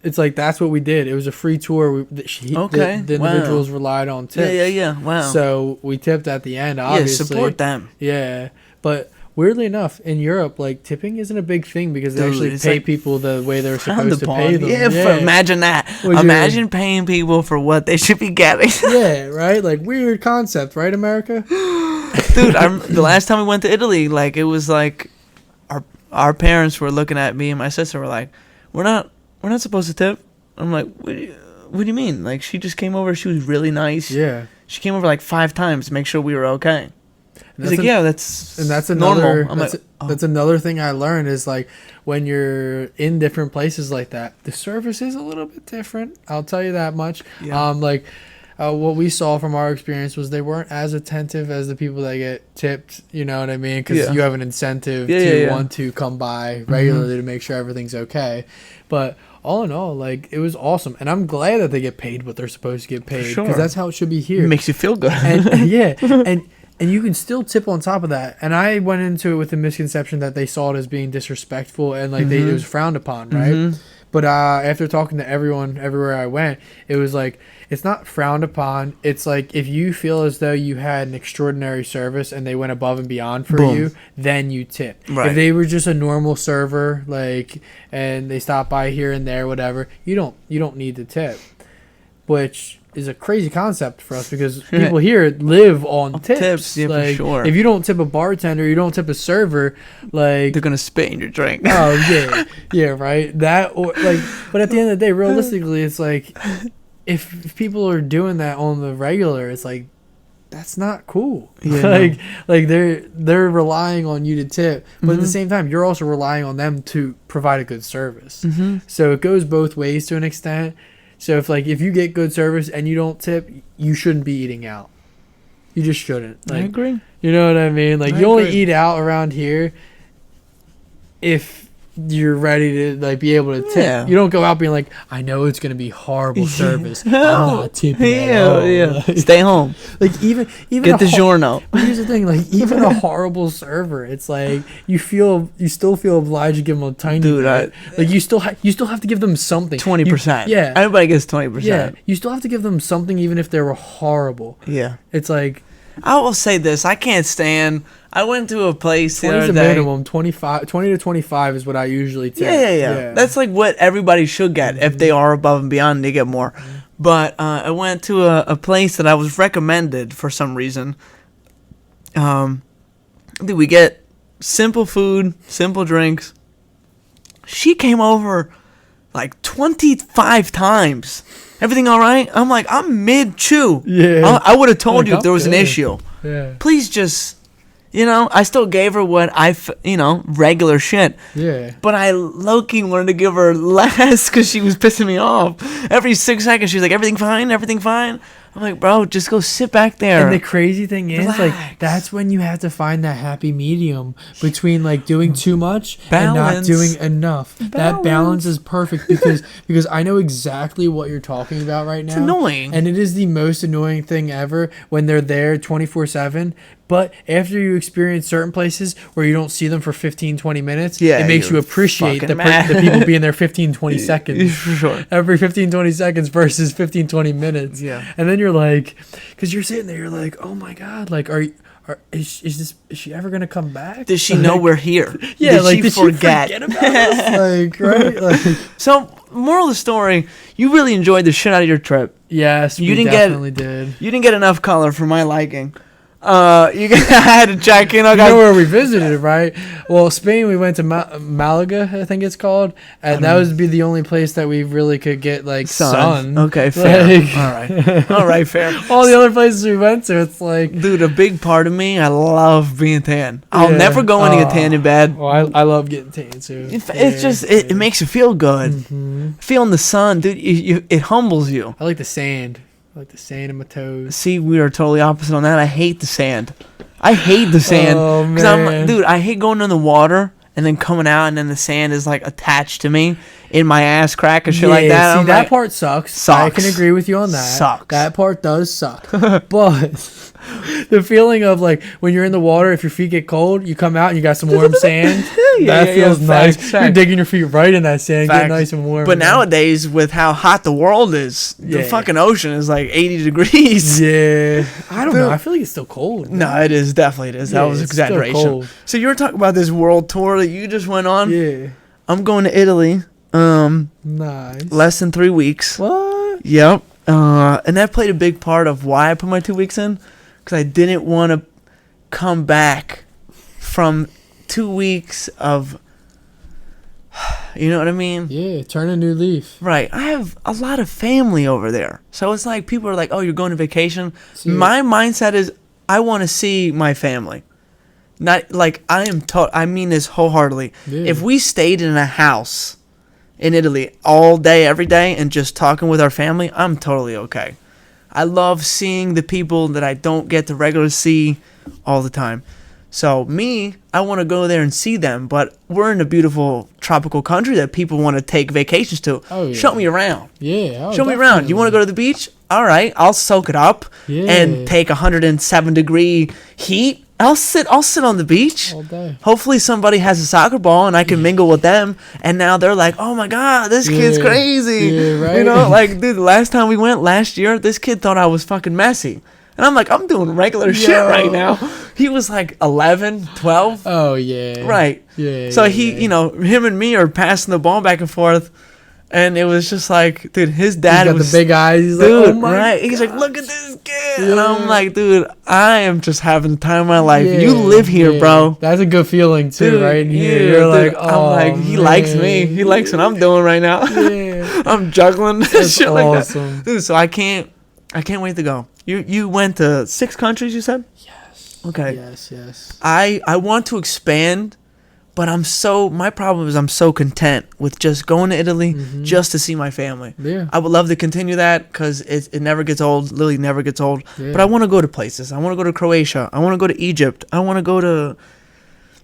It's like that's what we did. It was a free tour. The individuals relied on tips. Yeah. Wow. So we tipped at the end, obviously. Yeah, support them. Yeah. But weirdly enough, in Europe, like tipping isn't a big thing because they actually pay people the way they're supposed to pay them. Yeah, imagine that. Imagine paying people for what they should be getting. Yeah, right? Like weird concept, right, America? Dude, the last time we went to Italy, like it was like our parents were looking at me and my sister were like, we're not supposed to tip. I'm like, what do you mean? Like she just came over, she was really nice. Yeah. She came over like 5 times to make sure we were okay. He's like, that's another normal. That's another thing I learned is like when you're in different places like that, the service is a little bit different. I'll tell you that much. Yeah. What we saw from our experience was they weren't as attentive as the people that get tipped. You know what I mean? Because you have an incentive to want to come by regularly to make sure everything's okay. But all in all, like it was awesome, and I'm glad that they get paid what they're supposed to get paid because that's how it should be here. It makes you feel good. And you can still tip on top of that. And I went into it with the misconception that they saw it as being disrespectful and like it was frowned upon, right? But after talking to everyone everywhere I went, it was like it's not frowned upon. It's like if you feel as though you had an extraordinary service and they went above and beyond for you, then you tip. Right. If they were just a normal server, like and they stopped by here and there, whatever, you don't need to tip, which is a crazy concept for us because people here live on tips. Yeah, like, for sure. If you don't tip a bartender, you don't tip a server, like they're gonna spit in your drink. Oh yeah, right. That or like, but at the end of the day, realistically, it's like if people are doing that on the regular, it's like that's not cool. Yeah, like they're relying on you to tip, but at the same time, you're also relying on them to provide a good service. So it goes both ways to an extent. So if you get good service and you don't tip, you shouldn't be eating out. You just shouldn't. Like, I agree. You know what I mean? Like you only eat out around here if you're ready to like be able to tip. Yeah. You don't go out being like, I know it's gonna be horrible service. I'm not tipping at all. Like, Stay home. like even Get the giorno. But here's the thing, like even a horrible server, it's like you still feel obliged to give them a tiny bit. Like you still have to give them something. 20%. Yeah. Everybody gets 20%. Yeah. You still have to give them something even if they were horrible. Yeah. It's like I will say this. I can't stand. I went to a place the 20 is other the day. minimum. 20 to 25 is what I usually take. Yeah. That's like what everybody should get. If they are above and beyond, they get more. But I went to a place that I was recommended for some reason. We get simple food, simple drinks. She came over like 25 times. Everything all right? I'm like, I'm mid-chew. Yeah. I would have told Like, you if there was an good. issue. Yeah. Please just, I still gave her what regular shit. Yeah. But I low-key wanted to give her less because she was pissing me off. Every 6 seconds, she's like, everything fine? Everything fine? I'm like, bro, just go sit back there. And the crazy thing is, Relax. like, that's when you have to find that happy medium between, like, doing too much and not Balance. doing enough. That balance is perfect because I know exactly what you're talking about right now. It's annoying. And it is the most annoying thing ever when they're there 24/7. But after you experience certain places where you don't see them for 15, 20 minutes, it makes you you're appreciate fucking the people being there 15, 20 seconds. For sure. Every 15, 20 seconds versus 15, 20 minutes. Yeah. And then you're like, because you're sitting there, you're like, oh my God, like, is she ever going to come back? Does she know we're here? Yeah, did she forget? about us? Like, right? Like, So, moral of the story, you really enjoyed the shit out of your trip. yes, You we didn't definitely did. You didn't get enough color for my liking. I had to check in. You know where we visited, right? Well, Spain, we went to Malaga, I think it's called, and that would be the only place that we really could get like sun. Okay, fair. Like, All right, fair. all the other places we went to, it's like, Dude, a big part of me, I love being tan. I'll Yeah. never go and get tan in bed. well, I love getting tan too. It's just, it makes you feel good. Mm-hmm. Feeling the sun, dude, it humbles you. I like the sand. I like the sand in my toes. See, we are totally opposite on that. I hate the sand. I hate the sand. Oh, I'm, man. dude, I hate going in the water and then coming out and then the sand is like attached to me in my ass crack and shit like that. See, I'm that like, part sucks. Sucks. I can agree with you on that. Sucks. That part does suck. But the feeling of like when you're in the water, if your feet get cold, you come out and you got some warm sand. That feels nice. Facts, You're facts. digging your feet right in that sand, Facts. getting nice and warm. But nowadays, with how hot the world is, the Yeah. fucking ocean is like 80 degrees. yeah, I don't know. Dude. I feel like it's still cold. No, it is definitely it is. Yeah, That was it's still exaggeration. cold. So you were talking about this world tour that you just went on. Yeah, I'm going to Italy. nice. Less than 3 weeks. What? Yep. And that played a big part of why I put my 2 weeks in, because I didn't want to come back from 2 weeks of, you know what I mean? Yeah, turn a new leaf. Right. I have a lot of family over there. So it's like people are like, oh, you're going to vacation. See, My mindset is I want to see my family. Not like I mean this wholeheartedly. Yeah. If we stayed in a house in Italy all day, every day, and just talking with our family, I'm totally okay. I love seeing the people that I don't get to regularly see all the time. So I want to go there and see them, but we're in a beautiful tropical country that people want to take vacations to. Oh, yeah. Show me around. Yeah. Show me around. You want to go to the beach? All right, I'll soak it up Yeah. and take 107-degree heat. I'll sit on the beach. all day? Hopefully somebody has a soccer ball and I can mingle with them. And now they're like, oh my God, this kid's Yeah. crazy. Yeah, right. You know, like, dude, the last time we went last year, this kid thought I was fucking messy. And I'm like, I'm doing regular shit Yo. right now. He was like 11, 12. Oh yeah. Right. Yeah. So yeah. him and me are passing the ball back and forth. And it was just like, dude, his dad He's got was the big eyes. He's dude, like, oh my right? He's like, gosh. look at this kid, and Yeah. I'm like, dude, I am just having the time of my life. Yeah, You live here, yeah. bro. That's a good feeling too, Dude, right? Here, yeah, you're dude, like, oh, I'm like, he likes me. He likes what I'm doing right now. Yeah. I'm juggling That's shit like that, awesome. dude. So I can't wait to go. You went to 6 countries, you said? Yes. Okay. Yes. I want to expand, but my problem is I'm so content with just going to Italy just to see my family. Yeah. I would love to continue that because it never gets old. Literally never gets old. Yeah. But I want to go to places. I want to go to Croatia. I want to go to Egypt. I want to go to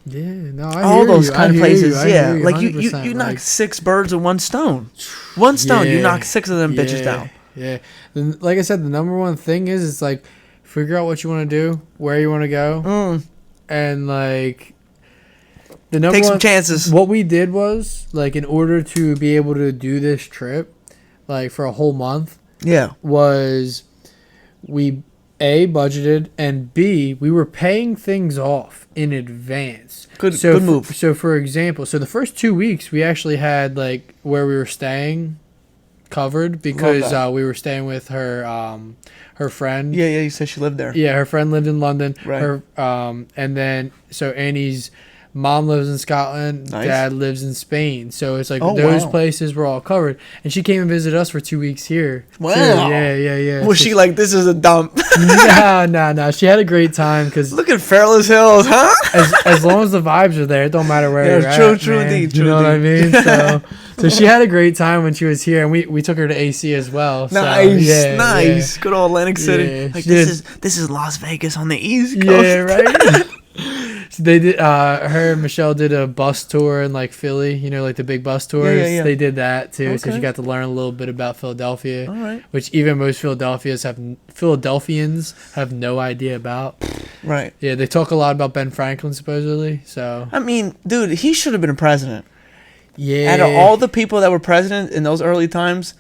Yeah, no, I All hear those you. kind I of hear places. you. I Yeah, hear you like you 100%, knock like, 6 birds with one stone. One stone, you yeah, knock 6 of them bitches yeah, down. Yeah. Like I said, the number one thing is it's like figure out what you want to do, where you want to go, and like the number Take some one chances. What we did was like in order to be able to do this trip, like for a whole month, Yeah. was we A, budgeted, and B, we were paying things off in advance. Good move. So for example, so the first 2 weeks we actually had like where we were staying covered because we were staying with her friend. Yeah, you said she lived there. Yeah, her friend lived in London. Right. Her and then so Annie's mom lives in Scotland, Nice. dad lives in Spain. So it's like Oh, those wow. places were all covered. And she came and visited us for 2 weeks here. Wow. too. Yeah. Was So she like, this is a dump? No. She had a great time because Look at Fairless Hills, huh? as long as the vibes are there, it don't matter where you're at. True Man. indeed. You know what I mean? So she had a great time when she was here, and we took her to AC as well. So, Nice. Good old Atlantic City. Yeah, Like she this is Las Vegas on the East Coast. Yeah, right. So they did. Her and Michelle did a bus tour in like Philly. You know, like the big bus tours. Yeah. They did that too. So Okay. she got to learn a little bit about Philadelphia, All right. which even most Philadelphians have no idea about. Right. Yeah, they talk a lot about Ben Franklin supposedly. So I mean, dude, he should have been a president. yeah, Out of all the people that were president in those early times,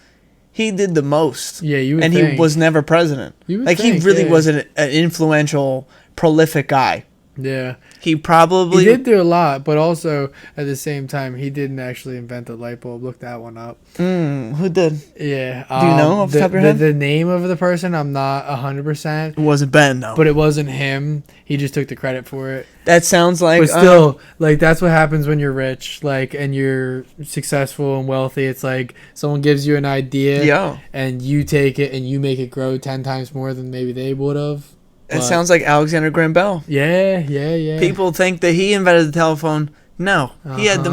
he did the most. yeah, you would And think. he was never president. You would Like, think, he really yeah. was an influential, prolific guy. Yeah. He probably... He did do a lot, but also at the same time, he didn't actually invent the light bulb. Look that one up. Who did? Yeah. Do you know off the top of your head? The name of the person, I'm not 100%. It wasn't Ben, though. But it wasn't him. He just took the credit for it. That sounds like... But still, like, that's what happens when you're rich, like, and you're successful and wealthy. It's like someone gives you an idea, Yeah. and you take it and you make it grow 10 times more than maybe they would have. It sounds like Alexander Graham Bell. Yeah. People think that he invented the telephone. No. He had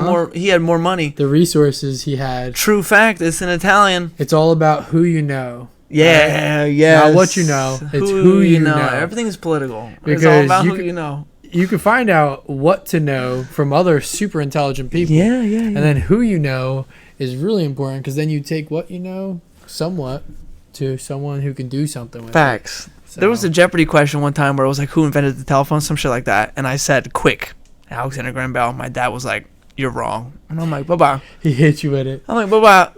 more money. The resources he had. True fact, it's in Italian. It's all about who you know. Yeah. Not what you know. It's who you know. Everything is political. It's Because all about you who could- you know. You can find out what to know from other super intelligent people. Yeah. And then who you know is really important because then you take what you know somewhat to someone who can do something with Facts. it. So, There was a Jeopardy question one time where it was like, who invented the telephone? Some shit like that. And I said, quick, Alexander Graham Bell. My dad was like, you're wrong. And I'm like, bye-bye. he hit you with it. I'm like, bye-bye.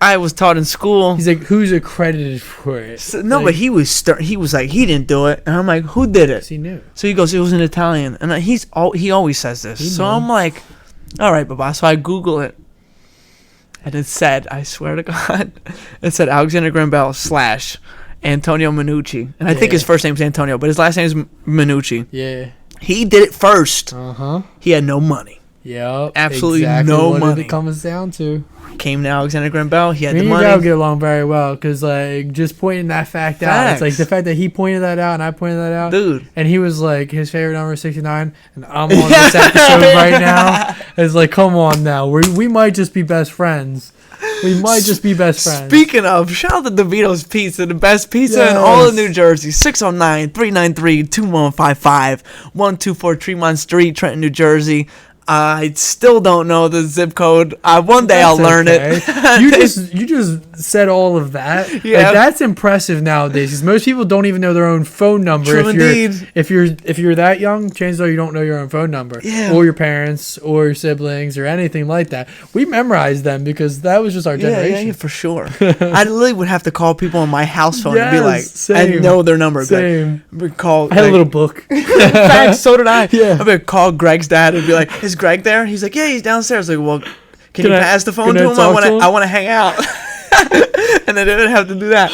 I was taught in school. He's like, who's accredited for it? No, like, but he was like, he didn't do it. And I'm like, who did it? he knew. So he goes, it was in Italian. And he always says this. He So knew. I'm like, all right, bye-bye. So I Google it. And it said, I swear to God, it said Alexander Graham Bell / Antonio Minucci. And I think Yeah. his first name's Antonio, but his last name is Minucci. Yeah. He did it first. Uh-huh. He had no money. Yep. Absolutely exactly no what money. it comes down to. Came to Alexander Graham Bell. He had Me the and money. your dad get along very well because, like, just pointing that fact out. It's like Facts. the fact that he pointed that out and I pointed that out. Dude. And he was like, his favorite number is 69. And I'm on this episode right now. It's like, come on now. We might just be best friends. We might just be best friends. Speaking of, shout out to Vito's Pizza, the best pizza in all of New Jersey. 609-393-2155, 124 Tremont Street, Trenton, New Jersey. I still don't know the zip code. One day I'll learn it. You just said all of that. Yeah. Like, that's impressive nowadays because most people don't even know their own phone number. True indeed. If you're that young, chances are you don't know your own phone number. Yeah. Or your parents or your siblings or anything like that. We memorized them because that was just our generation. Yeah, for sure. I literally would have to call people on my house phone and be like, same. I know their number. Same. But call. I had a little book. Facts, so did I. Yeah. I would call Greg's dad and be like, "Is Greg there?" He's like, "Yeah, he's downstairs." Like, well, can you pass the phone to him? I want to hang out. And I didn't have to do that.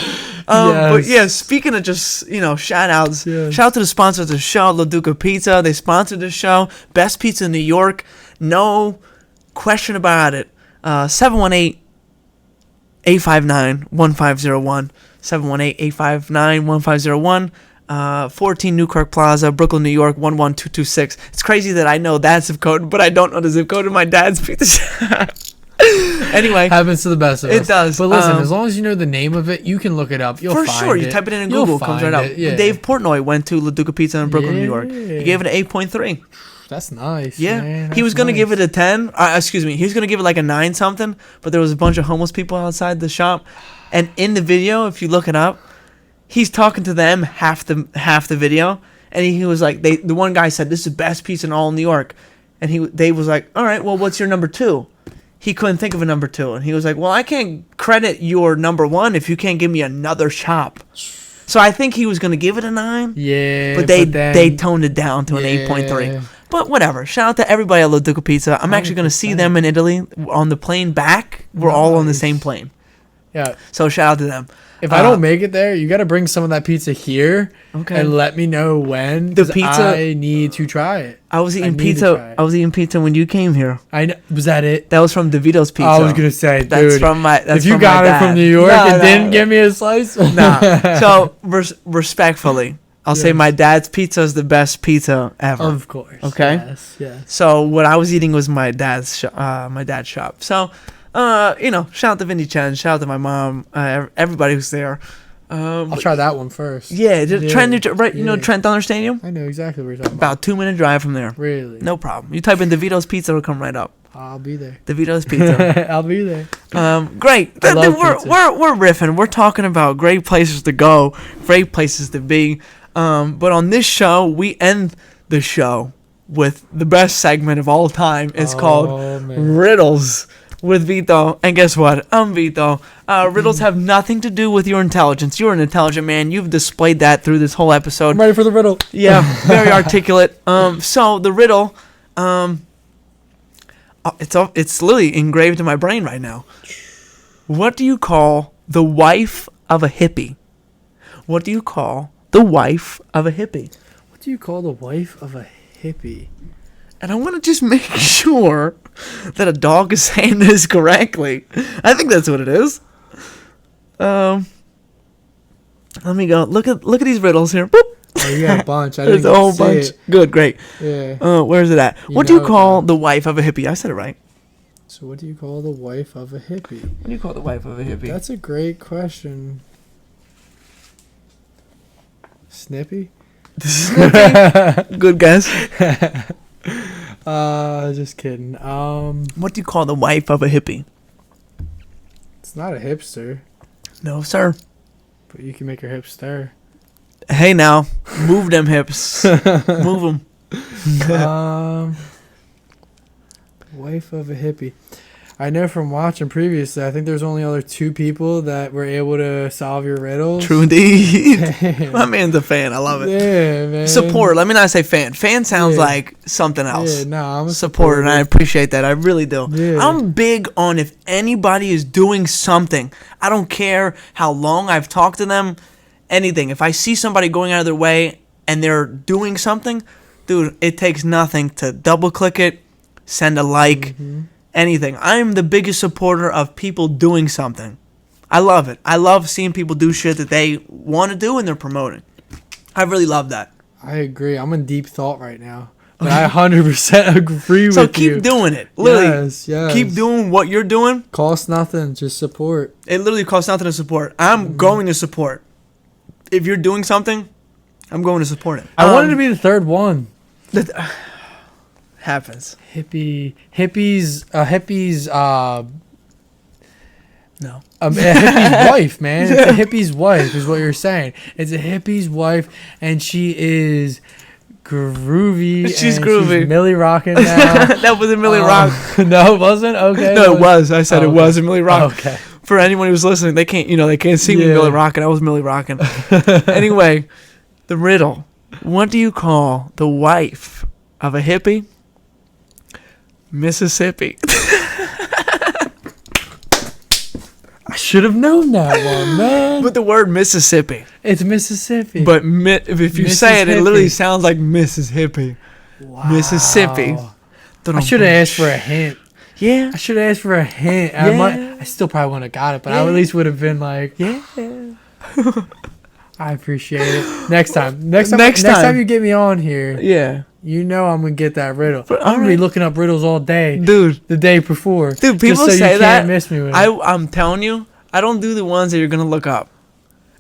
But yeah, speaking of just, shout outs, shout out to the sponsors of the show, La Duca Pizza. They sponsored the show. Best pizza in New York. No question about it. 718-859-1501. 718-859-1501. 14 Newkirk Plaza, Brooklyn, New York, 11226. It's crazy that I know that zip code, but I don't know the zip code of my dad's pizza shop. Anyway, happens to the best of us. It does. But listen, as long as you know the name of it, you can look it up. You'll for find sure, it. you type it in You'll Google, it comes right find up. it, yeah. Dave Portnoy went to La Duca Pizza in Brooklyn, New York. He gave it an 8.3. That's nice. Yeah, man. he was That's gonna nice. give it a 10. Excuse me, he was gonna give it like a 9 something. But there was a bunch of homeless people outside the shop, and in the video, if you look it up, he's talking to them half the video, and he was like, the one guy said, "This is the best pizza in all New York," and they was like, "All right, well, what's your number 2?" He couldn't think of a number 2, and he was like, "Well, I can't credit your number 1 if you can't give me another shop." So I think he was gonna give it a 9. Yeah, But they toned it down to an 8.3. But whatever. Shout out to everybody at La Duca Pizza. I'm actually going to see them in Italy on the plane back. We're all on the same plane. Yeah. So shout out to them. If I don't make it there, you got to bring some of that pizza here and let me know when. The pizza, I need to try it. I was eating pizza when you came here. I know. Was that it? That was from Vito's Pizza. I was gonna say, dude, that's from my. That's if you from got my it dad. from New York and didn't give me a slice, nah. So respectfully, I'll say my dad's pizza is the best pizza ever. Of course. Okay. Yes. So what I was eating was my dad's shop. So, shout out to Vinny Chen, shout out to my mom, everybody who's there. I'll try that one first. Yeah, Trent, right? You know Trent Thunder Stadium. I know exactly where you're talking about 2-minute drive from there. Really? No problem. You type in DeVito's Pizza, it'll come right up. I'll be there. DeVito's Pizza. I'll be there. Great. We're riffing. We're talking about great places to go, great places to be. But on this show, we end the show with the best segment of all time. It's called Riddles with Vito. And guess what? I'm Vito. Riddles have nothing to do with your intelligence. You're an intelligent man. You've displayed that through this whole episode. I'm ready for the riddle. Yeah, very articulate. So the riddle, it's literally engraved in my brain right now. What do you call the wife of a hippie? What do you call the wife of a hippie? What do you call the wife of a hippie? And I want to just make sure that a dog is saying this correctly. I think that's what it is. Let me go. Look at these riddles here. Boop. Oh, you got a bunch. I There's didn't a whole see bunch. it. Good, great. Yeah. Where's it at? What do you call the wife of a hippie? I said it right. So what do you call the wife of a hippie? What do you call the wife of a hippie? That's a great question. Snippy? Snippy? Good guess. Just kidding. What do you call the wife of a hippie? It's not a hipster, No, sir. but you can make her hips stir. Hey, now, move them hips. Move them. Wife of a hippie. I know from watching previously, I think there's only other 2 people that were able to solve your riddles. True indeed. My man's a fan. I love it. Yeah, man. Support. Let me not say fan. Fan sounds like something else. Yeah, no, I'm a supporter, and I appreciate that. I really do. Yeah. I'm big on if anybody is doing something. I don't care how long I've talked to them, anything. If I see somebody going out of their way and they're doing something, dude, it takes nothing to double click it, send a like, anything. I'm the biggest supporter of people doing something. I love it. I love seeing people do shit that they want to do and they're promoting. I really love that. I agree. I'm in deep thought right now. But I 100% agree with you. So keep doing it. Literally. Yes. Keep doing what you're doing. Costs nothing. Just support. It literally costs nothing to support. I'm going to support. If you're doing something, I'm going to support it. I wanted to be the third one. Happens. Hippies, No. a hippie's wife, man. It's a hippie's wife is what you're saying. It's a hippie's wife, and she is groovy. She's groovy. She's Millie rocking now. That wasn't Millie Rock. No, it wasn't? Okay. No, it was. I said it wasn't Millie Rock. Okay. For anyone who's listening, they can't see me Millie rocking. I was Millie rocking. Anyway, the riddle. What do you call the wife of a hippie? Mississippi. I should have known that one, man. But the word Mississippi. It's Mississippi. But if you say it, it literally sounds like Mississippi. Wow. Mississippi. I should have asked for a hint. Yeah. I should have asked for a hint. Yeah. I still probably wouldn't have got it, but I at least would have been like, yeah. I appreciate it. Next time you get me on here, yeah, you know I'm gonna get that riddle. But, I'm gonna be looking up riddles all day, dude. The day before, dude. People just so say you that. Can't miss me with it. I'm telling you, I don't do the ones that you're gonna look up.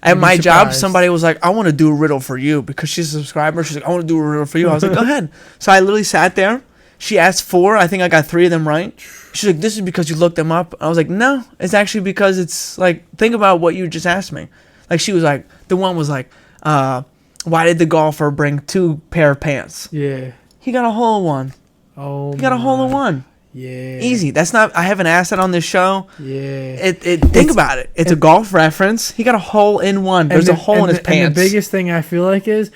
At You'd be my job, surprised. somebody was like, I want to do a riddle for you because she's a subscriber. She's like, I want to do a riddle for you. I was like, go ahead. So I literally sat there. She asked 4. I think I got 3 of them right. She's like, this is because you looked them up. I was like, no, it's actually because it's like, think about what you just asked me. Like, she was like, the one was like, why did the golfer bring 2 pair of pants? Yeah. He got a hole in one. Oh. He got a hole in one. Yeah. Easy. That's not. I haven't asked that on this show. Yeah. Think about it. It's a golf reference. He got a hole in one. There's a hole in his pants. And the biggest thing I feel like is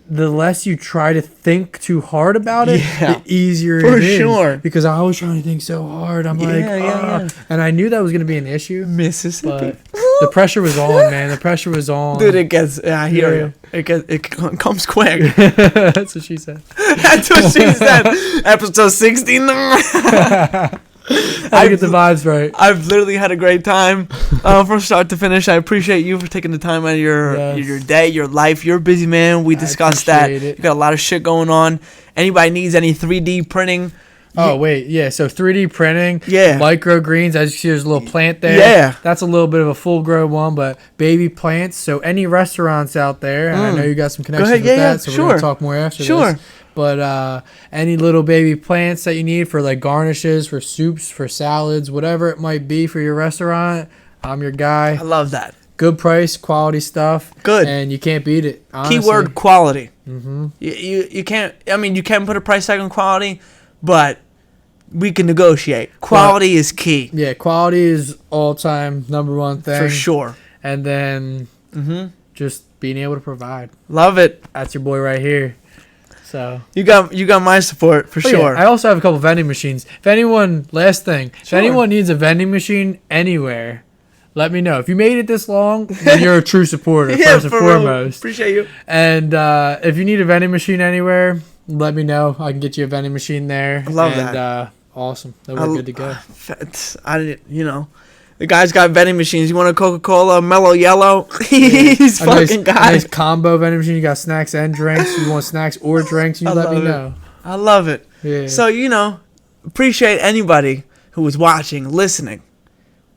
the less you try to think too hard about it, the easier it is. For sure. Because I was trying to think so hard. I'm like, and I knew that was going to be an issue. Mississippi. The pressure was on, man. The pressure was on. Dude, it gets. I hear you. It comes quick. That's what she said. That's what she said. Episode 69. I get the vibes right. I've literally had a great time from start to finish. I appreciate you for taking the time out of your day, your life. You're a busy man. We discussed that. You got a lot of shit going on. Anybody needs any 3D printing? Oh, wait. Yeah. So 3D printing. Yeah. Microgreens. As you see, there's a little plant there. Yeah. That's a little bit of a full grown one, but baby plants. So any restaurants out there, and I know you got some connections with that, so we're going to talk more after this. But any little baby plants that you need for like garnishes, for soups, for salads, whatever it might be for your restaurant, I'm your guy. I love that. Good price, quality stuff. Good. And you can't beat it, honestly. Keyword quality. Mm-hmm. You can't, I mean, you can put a price tag on quality, but we can negotiate. Quality is key. Yeah, quality is all-time number one thing. For sure. And then just being able to provide. Love it. That's your boy right here. So you got my support for sure. Yeah, I also have a couple vending machines. If anyone, last thing, if anyone needs a vending machine anywhere, let me know. If you made it this long, then you're a true supporter, first and foremost. Appreciate you. And if you need a vending machine anywhere, let me know. I can get you a vending machine there. I love that. Awesome. Then we're good to go. The guy's got vending machines. You want a Coca-Cola, Mellow Yellow? He's fucking got nice combo vending machine. You got snacks and drinks. You want snacks or drinks, you let me know. I love it. Yeah. So, appreciate anybody who was watching, listening.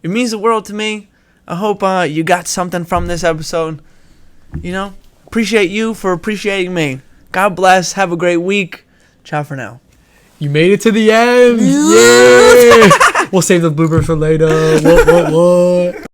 It means the world to me. I hope you got something from this episode. Appreciate you for appreciating me. God bless. Have a great week. Ciao for now. You made it to the end. Yeah. We'll save the bloopers for later. What?